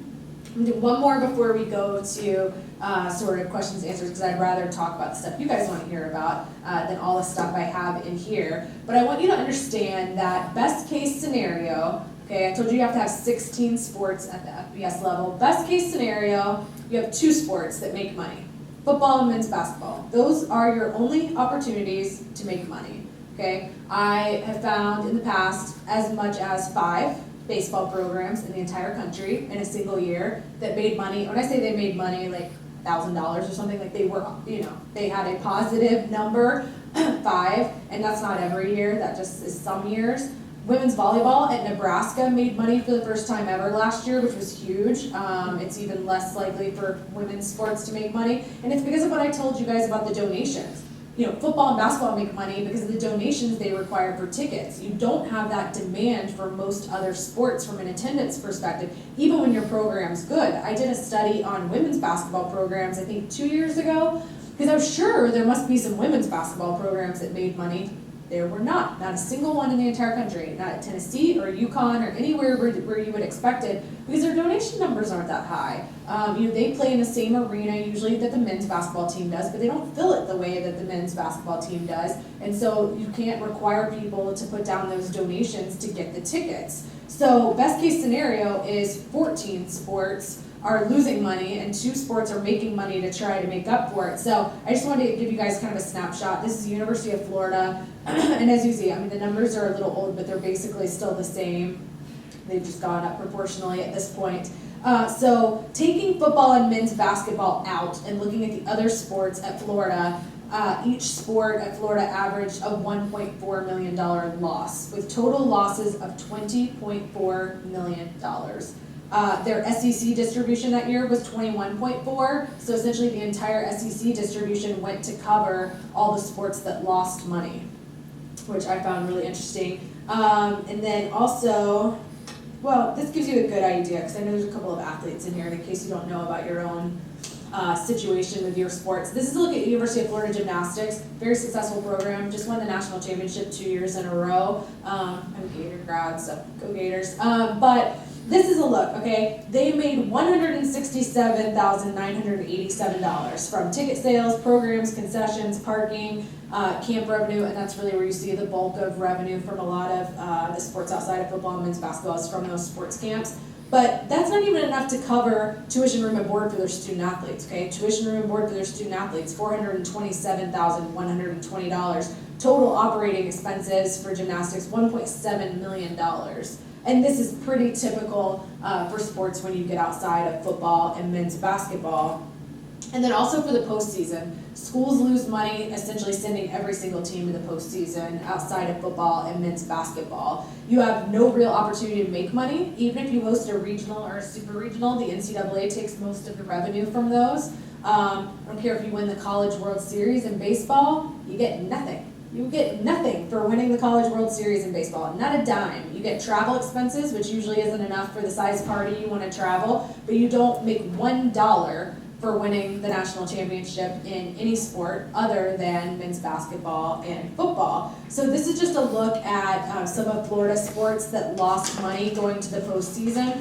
gonna do one more before we go to sort of questions and answers, because I'd rather talk about the stuff you guys want to hear about than all the stuff I have in here. But I want you to understand that best case scenario, okay, I told you have to have 16 sports at the FBS level. Best case scenario, you have 2 sports that make money, football and men's basketball. Those are your only opportunities to make money, okay? I have found in the past as much as 5 baseball programs in the entire country in a single year that made money. When I say they made money, like $1,000 or something, like they were, they had a positive number, 5, and that's not every year, that just is some years. Women's volleyball at Nebraska made money for the first time ever last year, which was huge. It's even less likely for women's sports to make money, and it's because of what I told you guys about the donations. Football and basketball make money because of the donations they require for tickets. You don't have that demand for most other sports from an attendance perspective, even when your program's good. I did a study on women's basketball programs, I think 2 years ago, because I was sure there must be some women's basketball programs that made money. There were not a single one in the entire country, not at Tennessee or UConn or anywhere where you would expect it, because their donation numbers aren't that high. They play in the same arena usually that the men's basketball team does, but they don't fill it the way that the men's basketball team does, and so you can't require people to put down those donations to get the tickets. So best case scenario is 14 sports are losing money and 2 sports are making money to try to make up for it. So I just wanted to give you guys kind of a snapshot. This is the University of Florida, and as you see, I mean, the numbers are a little old, but they're basically still the same. They've just gone up proportionally at this point. So taking football and men's basketball out and looking at the other sports at Florida, each sport at Florida averaged a $1.4 million loss, with total losses of $20.4 million. Their SEC distribution that year was 21.4, so essentially the entire SEC distribution went to cover all the sports that lost money, which I found really interesting. And then also, well, this gives you a good idea, because I know there's a couple of athletes in here, and in case you don't know about your own situation with your sports. This is a look at University of Florida Gymnastics, very successful program, just won the national championship 2 years in a row. I'm a Gator grad, so go Gators. But this is a look, okay? They made $167,987 from ticket sales, programs, concessions, parking, camp revenue, and that's really where you see the bulk of revenue from a lot of the sports outside of football and men's basketball is from those sports camps. But that's not even enough to cover tuition, room, and board for their student athletes, okay? Tuition, room, and board for their student athletes, $427,120. Total operating expenses for gymnastics, $1.7 million. And this is pretty typical for sports when you get outside of football and men's basketball. And then also for the postseason, schools lose money essentially sending every single team to the postseason outside of football and men's basketball. You have no real opportunity to make money. Even if you host a regional or a super regional, the NCAA takes most of the revenue from those. I don't care if you win the College World Series in baseball, you get nothing. You get nothing for winning the College World Series in baseball, not a dime. You get travel expenses, which usually isn't enough for the size party you want to travel, but you don't make $1 for winning the national championship in any sport other than men's basketball and football. So this is just a look at some of Florida sports that lost money going to the postseason.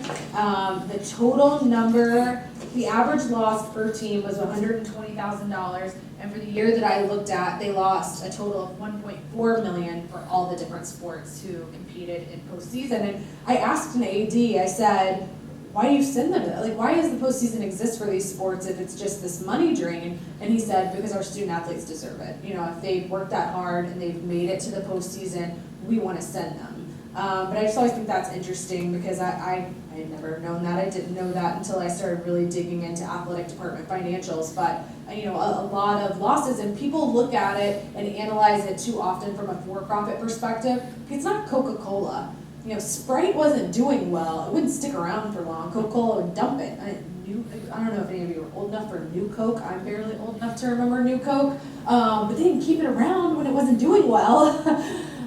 The total number The average loss per team was $120,000, and for the year that I looked at, they lost a total of $1.4 million for all the different sports who competed in postseason. And I asked an AD, I said, why do you send them to that? Like, why does the postseason exist for these sports if it's just this money drain? And he said, because our student athletes deserve it. You know, if they've worked that hard and they've made it to the postseason, we want to send them. But I just always think that's interesting because I had never known that. I didn't know that until I started really digging into athletic department financials. But, you know, a lot of losses, and people look at it and analyze it too often from a for-profit perspective. It's not Coca-Cola. You know, Sprite wasn't doing well. It wouldn't stick around for long. Coca-Cola would dump it. I don't know if any of you are old enough for New Coke. I'm barely old enough to remember New Coke. But they didn't keep it around when it wasn't doing well.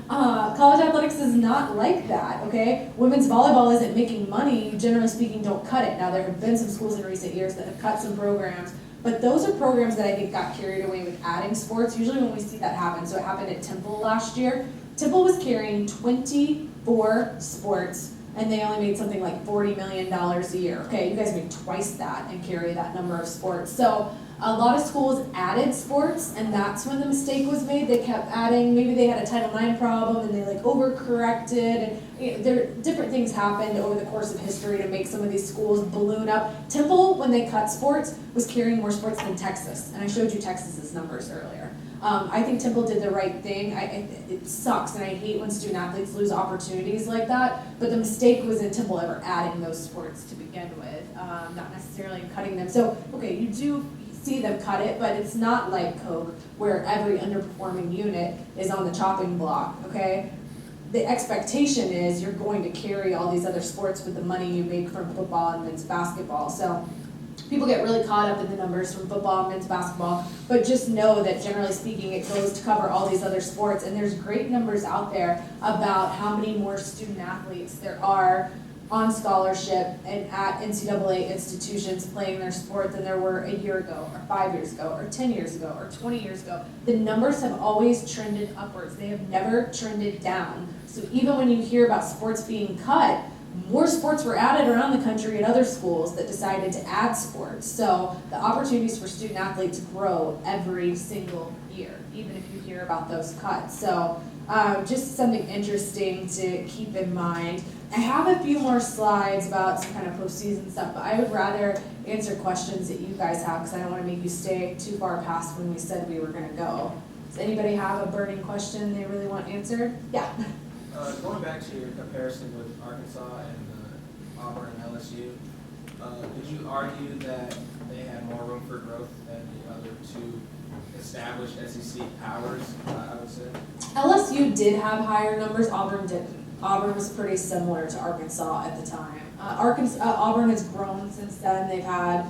College athletics is not like that, okay? Women's volleyball isn't making money. You, generally speaking, don't cut it. Now, there have been some schools in recent years that have cut some programs, but those are programs that I think got carried away with adding sports. Usually when we see that happen, so it happened at Temple last year. Temple was carrying 24 sports, and they only made something like $40 million a year. Okay, you guys make twice that and carry that number of sports. So a lot of schools added sports, and that's when the mistake was made. They kept adding, maybe they had a Title IX problem and they like overcorrected, and different things happened over the course of history to make some of these schools balloon up. Temple, when they cut sports, was carrying more sports than Texas, and I showed you Texas's numbers earlier. I think Temple did the right thing. It sucks, and I hate when student athletes lose opportunities like that, but the mistake was in Temple ever adding those sports to begin with, not necessarily cutting them. So, okay, you do see them cut it, but it's not like Coke, where every underperforming unit is on the chopping block, okay? The expectation is you're going to carry all these other sports with the money you make from football and men's basketball. So people get really caught up in the numbers from football and men's basketball, but just know that generally speaking, it goes to cover all these other sports. And there's great numbers out there about how many more student athletes there are on scholarship and at NCAA institutions playing their sport than there were a year ago, or 5 years ago, or 10 years ago, or 20 years ago. The numbers have always trended upwards. They have never trended down. So even when you hear about sports being cut, more sports were added around the country at other schools that decided to add sports. So the opportunities for student athletes grow every single year, even if you hear about those cuts. So just something interesting to keep in mind. I have a few more slides about some kind of postseason stuff, but I would rather answer questions that you guys have because I don't want to make you stay too far past when we said we were going to go. Does anybody have a burning question they really want answered? Yeah. Going back to your comparison with Arkansas and Auburn and LSU, could you argue that they had more room for growth than the other two established SEC powers, I would say? LSU did have higher numbers, Auburn didn't. Auburn was pretty similar to Arkansas at the time. Auburn has grown since then. They've had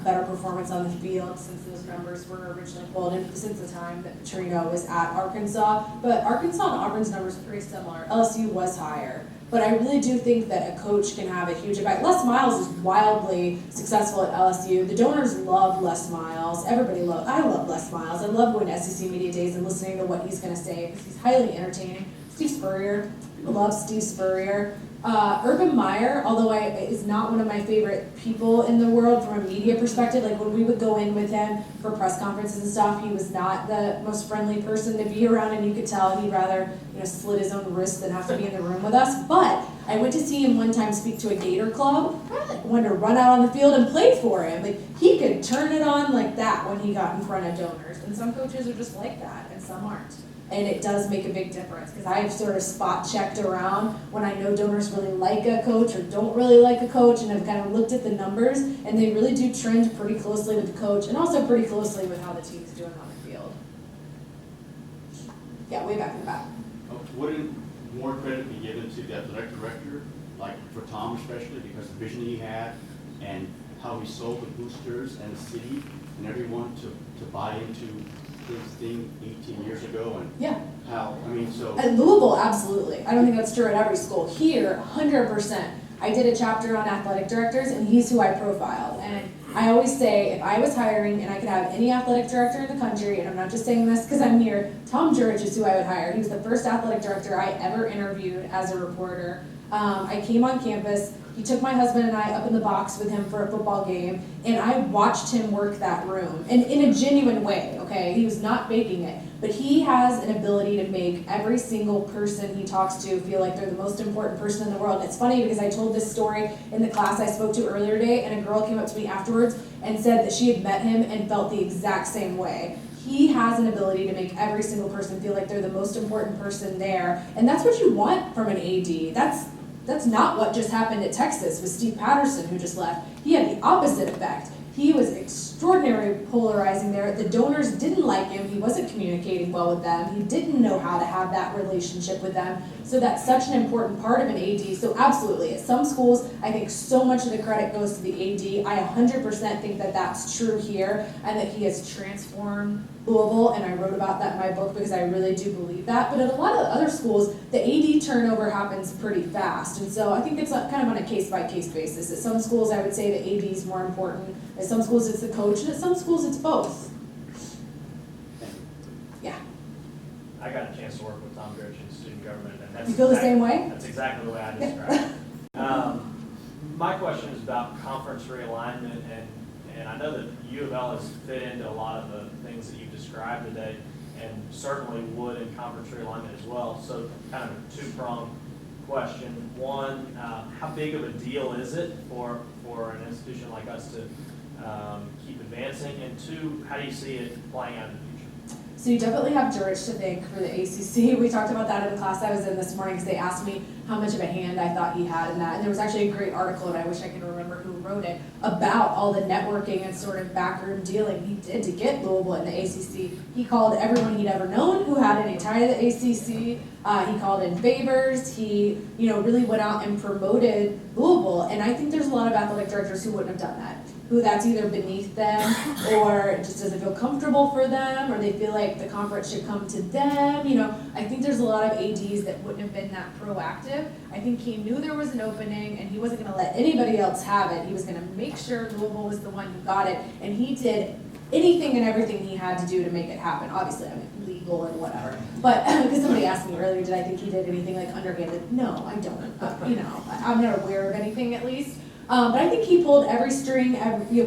better performance on the field since those numbers were originally pulled, and since the time that Petrino was at Arkansas. But Arkansas and Auburn's numbers are pretty similar. LSU was higher. But I really do think that a coach can have a huge impact. Les Miles is wildly successful at LSU. The donors love Les Miles. I love Les Miles. I love going to SEC Media Days and listening to what he's going to say because he's highly entertaining. Steve Spurrier, I love Steve Spurrier. Urban Meyer, although is not one of my favorite people in the world from a media perspective. Like when we would go in with him for press conferences and stuff, he was not the most friendly person to be around, and you could tell he'd rather slit his own wrist than have to be in the room with us. But I went to see him one time speak to a Gator club. I wanted to run out on the field and play for him. Like he could turn it on like that when he got in front of donors, and some coaches are just like that, and some aren't. And it does make a big difference because I've sort of spot checked around when I know donors really like a coach or don't really like a coach, and I've kind of looked at the numbers, and they really do trend pretty closely with the coach and also pretty closely with how the team's doing on the field. Yeah, way back in the back. Wouldn't more credit be given to the athletic director, like for Tom especially, because the vision he had and how he sold the boosters and the city and everyone to buy into his thing 18 years ago, and yeah, how, I mean, so. At Louisville, absolutely. I don't think that's true at every school. Here, 100%. I did a chapter on athletic directors, and he's who I profiled. And I always say, if I was hiring and I could have any athletic director in the country, and I'm not just saying this because I'm here, Tom Jurich is who I would hire. He was the first athletic director I ever interviewed as a reporter. I came on campus. He took my husband and I up in the box with him for a football game, and I watched him work that room, and in a genuine way, okay? He was not faking it, but he has an ability to make every single person he talks to feel like they're the most important person in the world. It's funny because I told this story in the class I spoke to earlier today, and a girl came up to me afterwards and said that she had met him and felt the exact same way. He has an ability to make every single person feel like they're the most important person there, and that's what you want from an AD. That's not what just happened at Texas with Steve Patterson, who just left. He had the opposite effect. He was extraordinarily polarizing there. The donors didn't like him. He wasn't communicating well with them. He didn't know how to have that relationship with them. So that's such an important part of an AD. So absolutely, at some schools, I think so much of the credit goes to the AD. I 100% think that that's true here, and that he has transformed Louisville, and I wrote about that in my book because I really do believe that. But at a lot of other schools, the AD turnover happens pretty fast. And so I think it's kind of on a case-by-case basis. At some schools, I would say the AD is more important. At some schools, it's the coach, and at some schools, it's both. Yeah. I got a chance to work with Tom Gerich in student government, and that's You feel the same way? That's exactly the way I describe it. My question is about conference realignment, and I know that U of L has fit into a lot of the things that you've described today, and certainly would in conference realignment as well. So kind of a two-pronged question. One, how big of a deal is it for an institution like us to keep advancing? And two, how do you see it playing out in the future? So you definitely have Gerich to thank for the ACC. We talked about that in the class I was in this morning because they asked me how much of a hand I thought he had in that. And there was actually a great article, and I wish I could remember who wrote it, about all the networking and sort of backroom dealing he did to get Louisville in the ACC. He called everyone he'd ever known who had any tie to the ACC. He called in favors. He, really went out and promoted Louisville. And I think there's a lot of athletic directors who wouldn't have done that, who that's either beneath them or it just doesn't feel comfortable for them, or they feel like the conference should come to them. I think there's a lot of ADs that wouldn't have been that proactive. I think he knew there was an opening, and he wasn't going to let anybody else have it. He was going to make sure Louisville was the one who got it, and he did anything and everything he had to do to make it happen. Obviously, legal and whatever. But because somebody asked me earlier, did I think he did anything like underhanded? No, I don't. I'm not aware of anything at least. But I think he pulled every string,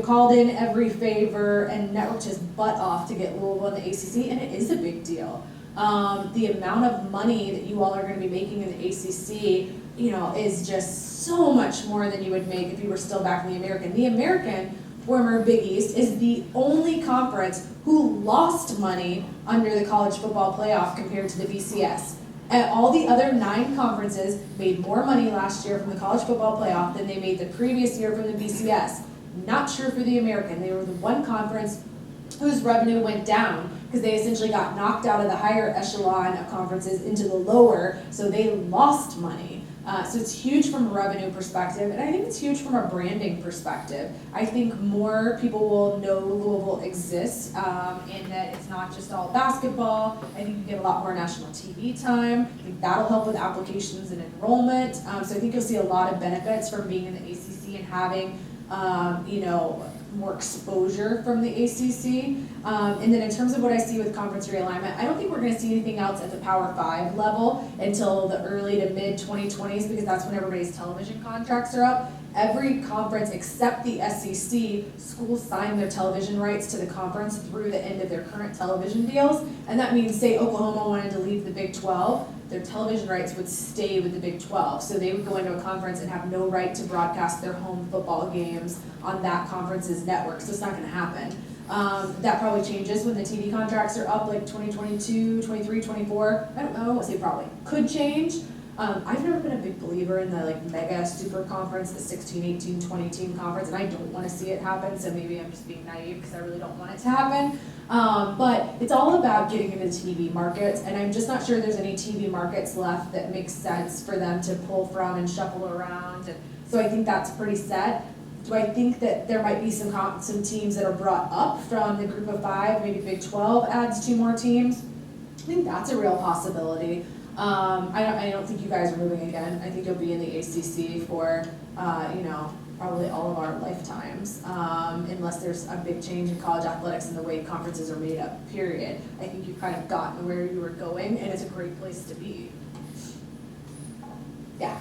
called in every favor, and networked his butt off to get Louisville in the ACC, and it is a big deal. The amount of money that you all are going to be making in the ACC, is just so much more than you would make if you were still back in the American. The American, former Big East, is the only conference who lost money under the college football playoff compared to the BCS. And all the other 9 conferences made more money last year from the college football playoff than they made the previous year from the BCS. Not true for the American. They were the one conference whose revenue went down because they essentially got knocked out of the higher echelon of conferences into the lower, so they lost money. So it's huge from a revenue perspective, and I think it's huge from a branding perspective. I think more people will know Louisville exists, and that it's not just all basketball. I think you get a lot more national TV time. I think that'll help with applications and enrollment. So I think you'll see a lot of benefits from being in the ACC and having, more exposure from the ACC. And then in terms of what I see with conference realignment, I don't think we're going to see anything else at the Power 5 level until the early to mid 2020s, because that's when everybody's television contracts are up. Every conference except the SEC, schools sign their television rights to the conference through the end of their current television deals. And that means, say Oklahoma wanted to leave the Big 12, their television rights would stay with the Big 12. So they would go into a conference and have no right to broadcast their home football games on that conference's network. So it's not going to happen. That probably changes when the TV contracts are up, like 2022, 23, 24. I won't say probably. Could change. I've never been a big believer in the mega super conference, the 16, 18, 20 team conference, and I don't want to see it happen, so maybe I'm just being naive because I really don't want it to happen. But it's all about getting into TV markets, and I'm just not sure there's any TV markets left that makes sense for them to pull from and shuffle around. And so I think that's pretty set. Do I think that there might be some teams that are brought up from the group of 5, maybe Big 12 adds 2 more teams? I think that's a real possibility. I don't think you guys are moving again. I think you'll be in the ACC for, probably all of our lifetimes, unless there's a big change in college athletics and the way conferences are made up, period. I think you've kind of gotten where you were going, and it's a great place to be. Yeah.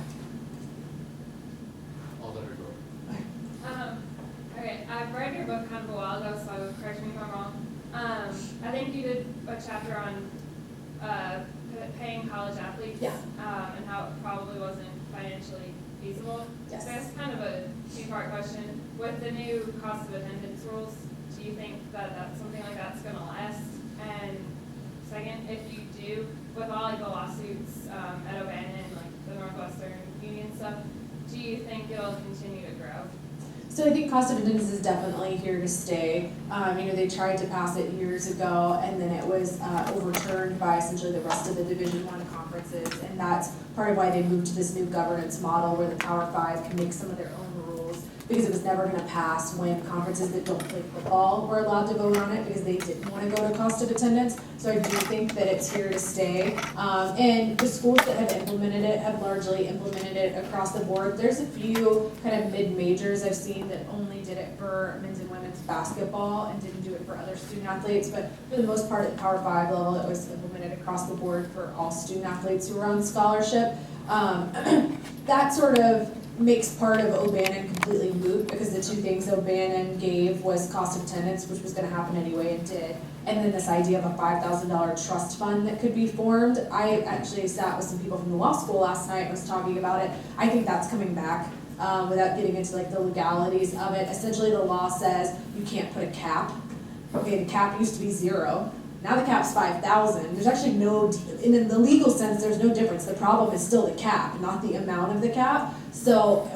chapter on paying college athletes. Yeah. And how it probably wasn't financially feasible. Yes. So that's kind of a two-part question. With the new cost of attendance rules, do you think that something like that's going to last? And second, if you do, with all like the lawsuits at O'Bannon, like the Northwestern Union stuff, do you think it'll continue to grow? So I think cost of attendance is definitely here to stay. They tried to pass it years ago, and then it was overturned by essentially the rest of the Division I conferences, and that's part of why they moved to this new governance model where the Power Five can make some of their own rules, because it was never going to pass when conferences that don't play football were allowed to vote on it because they didn't want to go to cost of attendance. So I do think that it's here to stay. And the schools that have implemented it have largely implemented it across the board. There's a few kind of mid-majors I've seen that only did it for men's and women's basketball and didn't do it for other student athletes. But for the most part, at the Power 5 level, it was implemented across the board for all student athletes who were on scholarship. That sort of makes part of O'Bannon completely moot, because the two things O'Bannon gave was cost of attendance, which was going to happen anyway and did, and then this idea of a $5,000 trust fund that could be formed. I actually sat with some people from the law school last night and was talking about it. I think that's coming back without getting into like the legalities of it. Essentially, the law says you can't put a cap. Okay, the cap used to be 0. Now the cap's 5,000. There's actually in the legal sense, there's no difference. The problem is still the cap, not the amount of the cap. So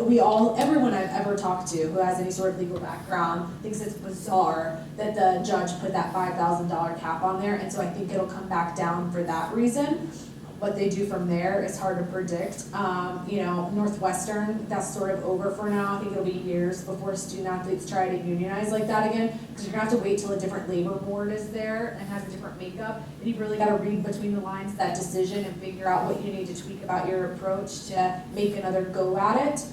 everyone I've ever talked to who has any sort of legal background thinks it's bizarre that the judge put that $5,000 cap on there. And so I think it'll come back down for that reason. What they do from there is hard to predict. Northwestern, that's sort of over for now. I think it'll be years before student athletes try to unionize like that again, because you're gonna have to wait till a different labor board is there and has a different makeup. And you've really got to read between the lines of that decision and figure out what you need to tweak about your approach to make another go at it.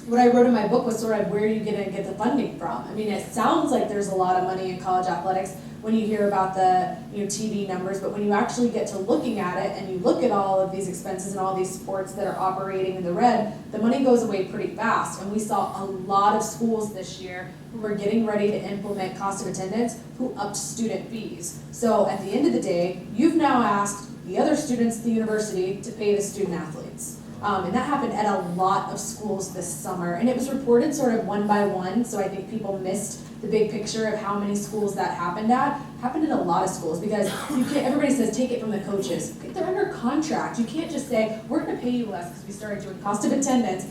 What I wrote in my book was sort of, where are you gonna get the funding from? I mean, it sounds like there's a lot of money in college athletics when you hear about the TV numbers, but when you actually get to looking at it and you look at all of these expenses and all these sports that are operating in the red, the money goes away pretty fast. And we saw a lot of schools this year who were getting ready to implement cost of attendance who upped student fees. So at the end of the day, you've now asked the other students at the university to pay the student athletes. And that happened at a lot of schools this summer. And it was reported sort of one by one, so I think people missed the big picture of how many schools that happened at. Happened in a lot of schools, because everybody says take it from the coaches. They're under contract. You can't just say, we're gonna pay you less because we started doing cost of attendance.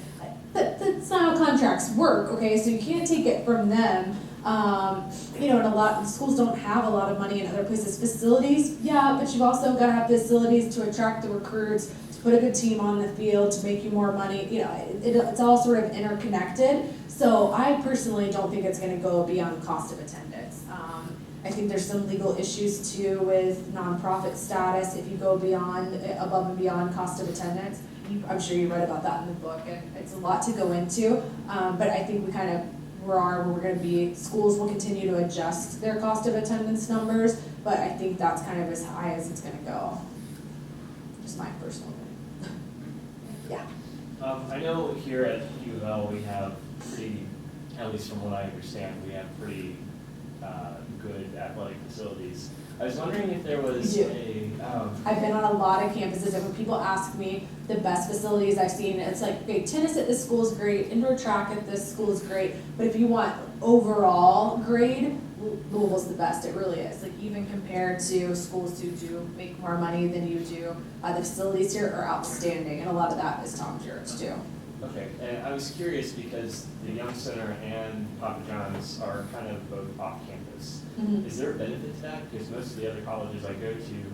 That's not how contracts work, okay? So you can't take it from them. And a lot of schools don't have a lot of money in other places. Facilities, yeah, but you've also got to have facilities to attract the recruits, to put a good team on the field, to make you more money. It's all sort of interconnected. So I personally don't think it's going to go beyond cost of attendance. I think there's some legal issues too with nonprofit status if you go above and beyond cost of attendance. I'm sure you read about that in the book, and it's a lot to go into. But I think we kind of we're going to be, schools will continue to adjust their cost of attendance numbers, but I think that's kind of as high as it's going to go. Just my personal opinion. Yeah. I know here at U of L we have at least from what I understand, we have pretty good athletic facilities. I was wondering if there was I've been on a lot of campuses, and when people ask me the best facilities I've seen, it's like, okay, tennis at this school is great, indoor track at this school is great, but if you want overall grade, Louisville's the best. It really is. Like, even compared to schools who do make more money than you do, the facilities here are outstanding, and a lot of that is Tom George too. Okay, and I was curious because the Young Center and Papa John's are kind of both off campus. Mm-hmm. Is there a benefit to that? Because most of the other colleges I go to,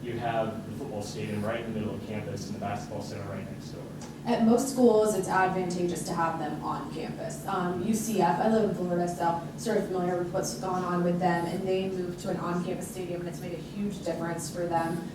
you have the football stadium right in the middle of campus and the basketball center right next door. At most schools, it's advantageous to have them on campus. UCF, I live in Florida, so sort of familiar with what's gone on with them, and they moved to an on-campus stadium, and it's made a huge difference for them.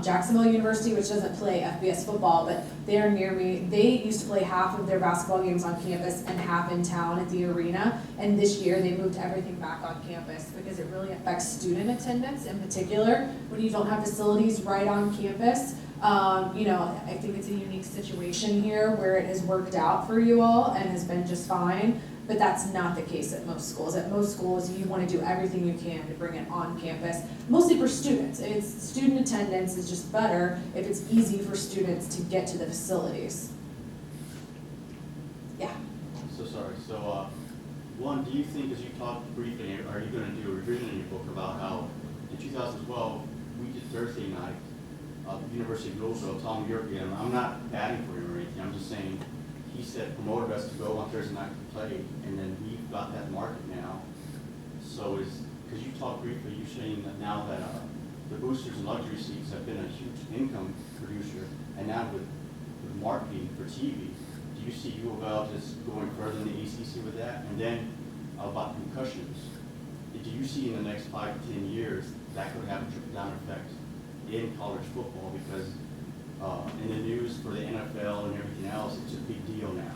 Jacksonville University, which doesn't play FBS football, but they're near me, they used to play half of their basketball games on campus and half in town at the arena, and this year they moved everything back on campus because it really affects student attendance in particular when you don't have facilities right on campus. I think it's a unique situation here where it has worked out for you all and has been just fine. but that's not the case at most schools. At most schools, you want to do everything you can to bring it on campus, mostly for students. It's student attendance is just better if it's easy for students to get to the facilities. Yeah. So sorry, so, one, do you think, as you talked briefly, are you gonna do a revision in your book about how in 2012, we did Thursday night, University of Louisville, Tom Yorkie, and I'm not adding for him or anything, I'm just saying, he said promoted us to go on Thursday night to play, and then we've got that market now. So because you talked briefly, you're saying that now that the boosters and luxury seats have been a huge income producer, and now with marketing for TV, do you see U of L just going further in the ACC with that? And then about concussions, do you see in the next 5 to 10 years that could have a trickle-down effect in college football? Because in the news for the NFL and everything else, it's a big deal now.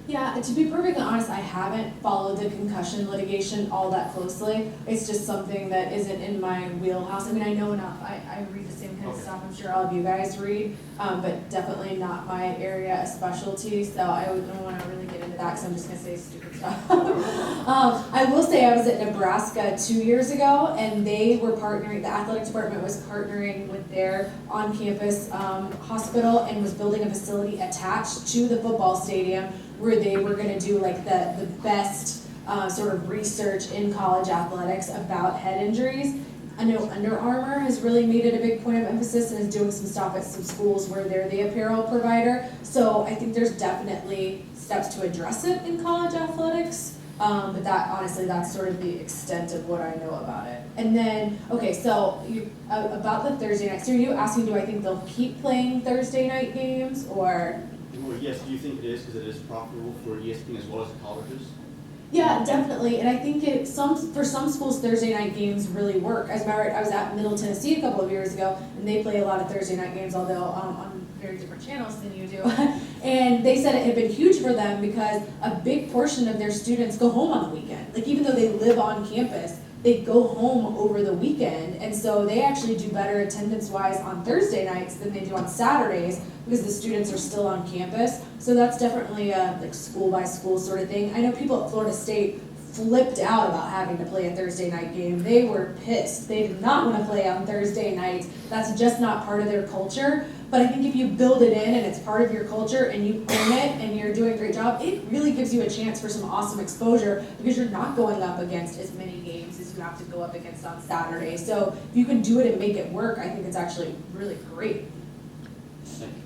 Yeah, to be perfectly honest, I haven't followed the concussion litigation all that closely. It's just something that isn't in my wheelhouse. I mean, I know enough. I read the same kind of stuff I'm sure all of you guys read, but definitely not my area of specialty. So I don't want to really get into that because I'm just going to say stupid stuff. I will say I was at Nebraska 2 years ago, and they were partnering, the athletic department was partnering with their on-campus hospital and was building a facility attached to the football stadium where they were going to do like the best sort of research in college athletics about head injuries. I know Under Armour has really made it a big point of emphasis and is doing some stuff at some schools where they're the apparel provider. So I think there's definitely steps to address it in college athletics. But that honestly, that's sort of the extent of what I know about it. And then, okay, so about the Thursday night. So are you asking, do I think they'll keep playing Thursday night games or? Well, yes, do you think it is because it is profitable for ESPN as well as the colleges? Yeah, definitely, and I think for some schools, Thursday night games really work. As a matter of fact, I was at Middle Tennessee a couple of years ago, and they play a lot of Thursday night games, although on very different channels than you do. And they said it had been huge for them because a big portion of their students go home on the weekend. Like even though they live on campus, they go home over the weekend, and so they actually do better attendance-wise on Thursday nights than they do on Saturdays because the students are still on campus. So that's definitely a like school-by-school sort of thing. I know people at Florida State flipped out about having to play a Thursday night game. They were pissed. They did not want to play on Thursday nights. That's just not part of their culture. But I think if you build it in and it's part of your culture and you own it and you're doing a great job, it really gives you a chance for some awesome exposure because you're not going up against as many games as you have to go up against on Saturday. So if you can do it and make it work, I think it's actually really great. Thank you.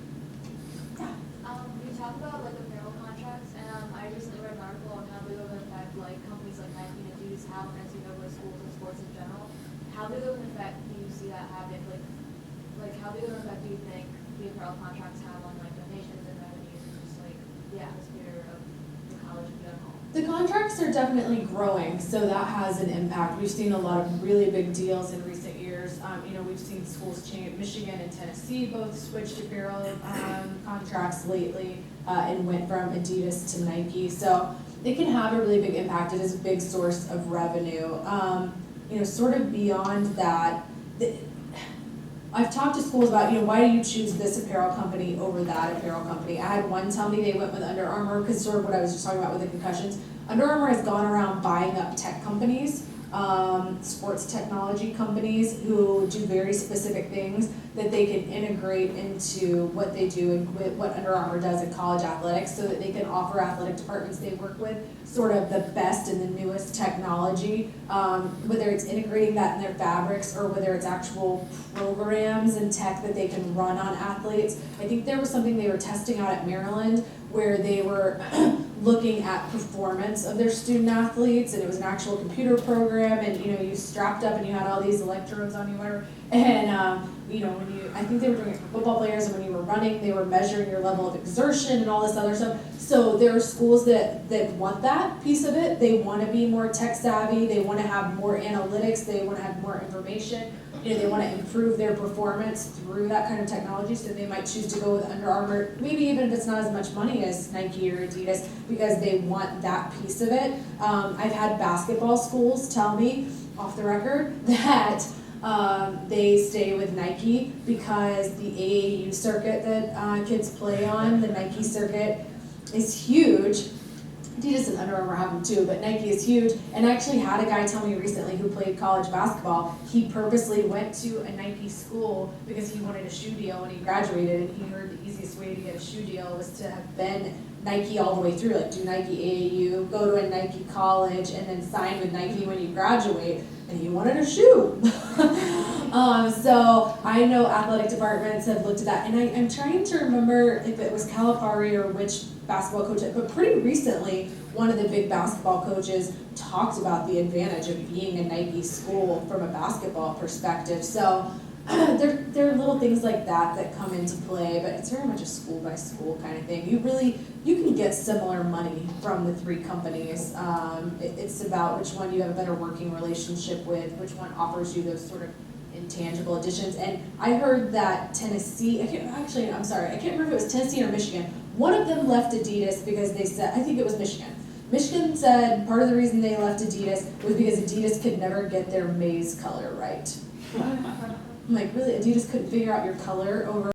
We talked about like apparel contracts, and I recently read an article on how big of an effect like companies like Nike and Adidas have on NCAA schools and sports in general. How big of an effect do you see that having? Like how big of an effect do you think the apparel contracts have on like donations and revenues and just like the atmosphere of the college in general? The contracts are definitely growing, so that has an impact. We've seen a lot of really big deals in recent years. We've seen schools change. Michigan and Tennessee both switched apparel contracts lately and went from Adidas to Nike. So it can have a really big impact. It is a big source of revenue. Sort of beyond that, I've talked to schools about, why do you choose this apparel company over that apparel company? I had one tell me they went with Under Armour because sort of what I was just talking about with the concussions. Under Armour has gone around buying up tech companies, sports technology companies who do very specific things that they can integrate into what they do and what Under Armour does in college athletics so that they can offer athletic departments they work with sort of the best and the newest technology, whether it's integrating that in their fabrics or whether it's actual programs and tech that they can run on athletes. I think there was something they were testing out at Maryland where they were looking at performance of their student athletes, and it was an actual computer program, and you strapped up and you had all these electrodes on you, whatever. And I think they were doing it for football players, and when you were running, they were measuring your level of exertion and all this other stuff. So there are schools that want that piece of it. They want to be more tech savvy. They want to have more analytics. They want to have more information. They want to improve their performance through that kind of technology. So they might choose to go with Under Armour, maybe even if it's not as much money as Nike or Adidas, because they want that piece of it. I've had basketball schools tell me off the record that they stay with Nike because the AAU circuit that kids play on, the Nike circuit, is huge. Adidas and Under Armour have them too, but Nike is huge. And I actually had a guy tell me recently who played college basketball, he purposely went to a Nike school because he wanted a shoe deal when he graduated, and he heard the easiest way to get a shoe deal was to have been Nike all the way through, like do Nike AAU, go to a Nike college, and then sign with Nike when you graduate, and he wanted a shoe. So I know athletic departments have looked at that, and I'm trying to remember if it was Calipari or which basketball coach, but pretty recently, one of the big basketball coaches talked about the advantage of being a Nike school from a basketball perspective. So there are little things like that that come into play, but it's very much a school by school kind of thing. You can get similar money from the three companies. It's about which one you have a better working relationship with, which one offers you those sort of intangible additions. And I heard that Tennessee, I can't remember if it was Tennessee or Michigan. One of them left Adidas because they said, I think it was Michigan. Michigan said part of the reason they left Adidas was because Adidas could never get their maize color right. I'm like, really? Adidas couldn't figure out your color over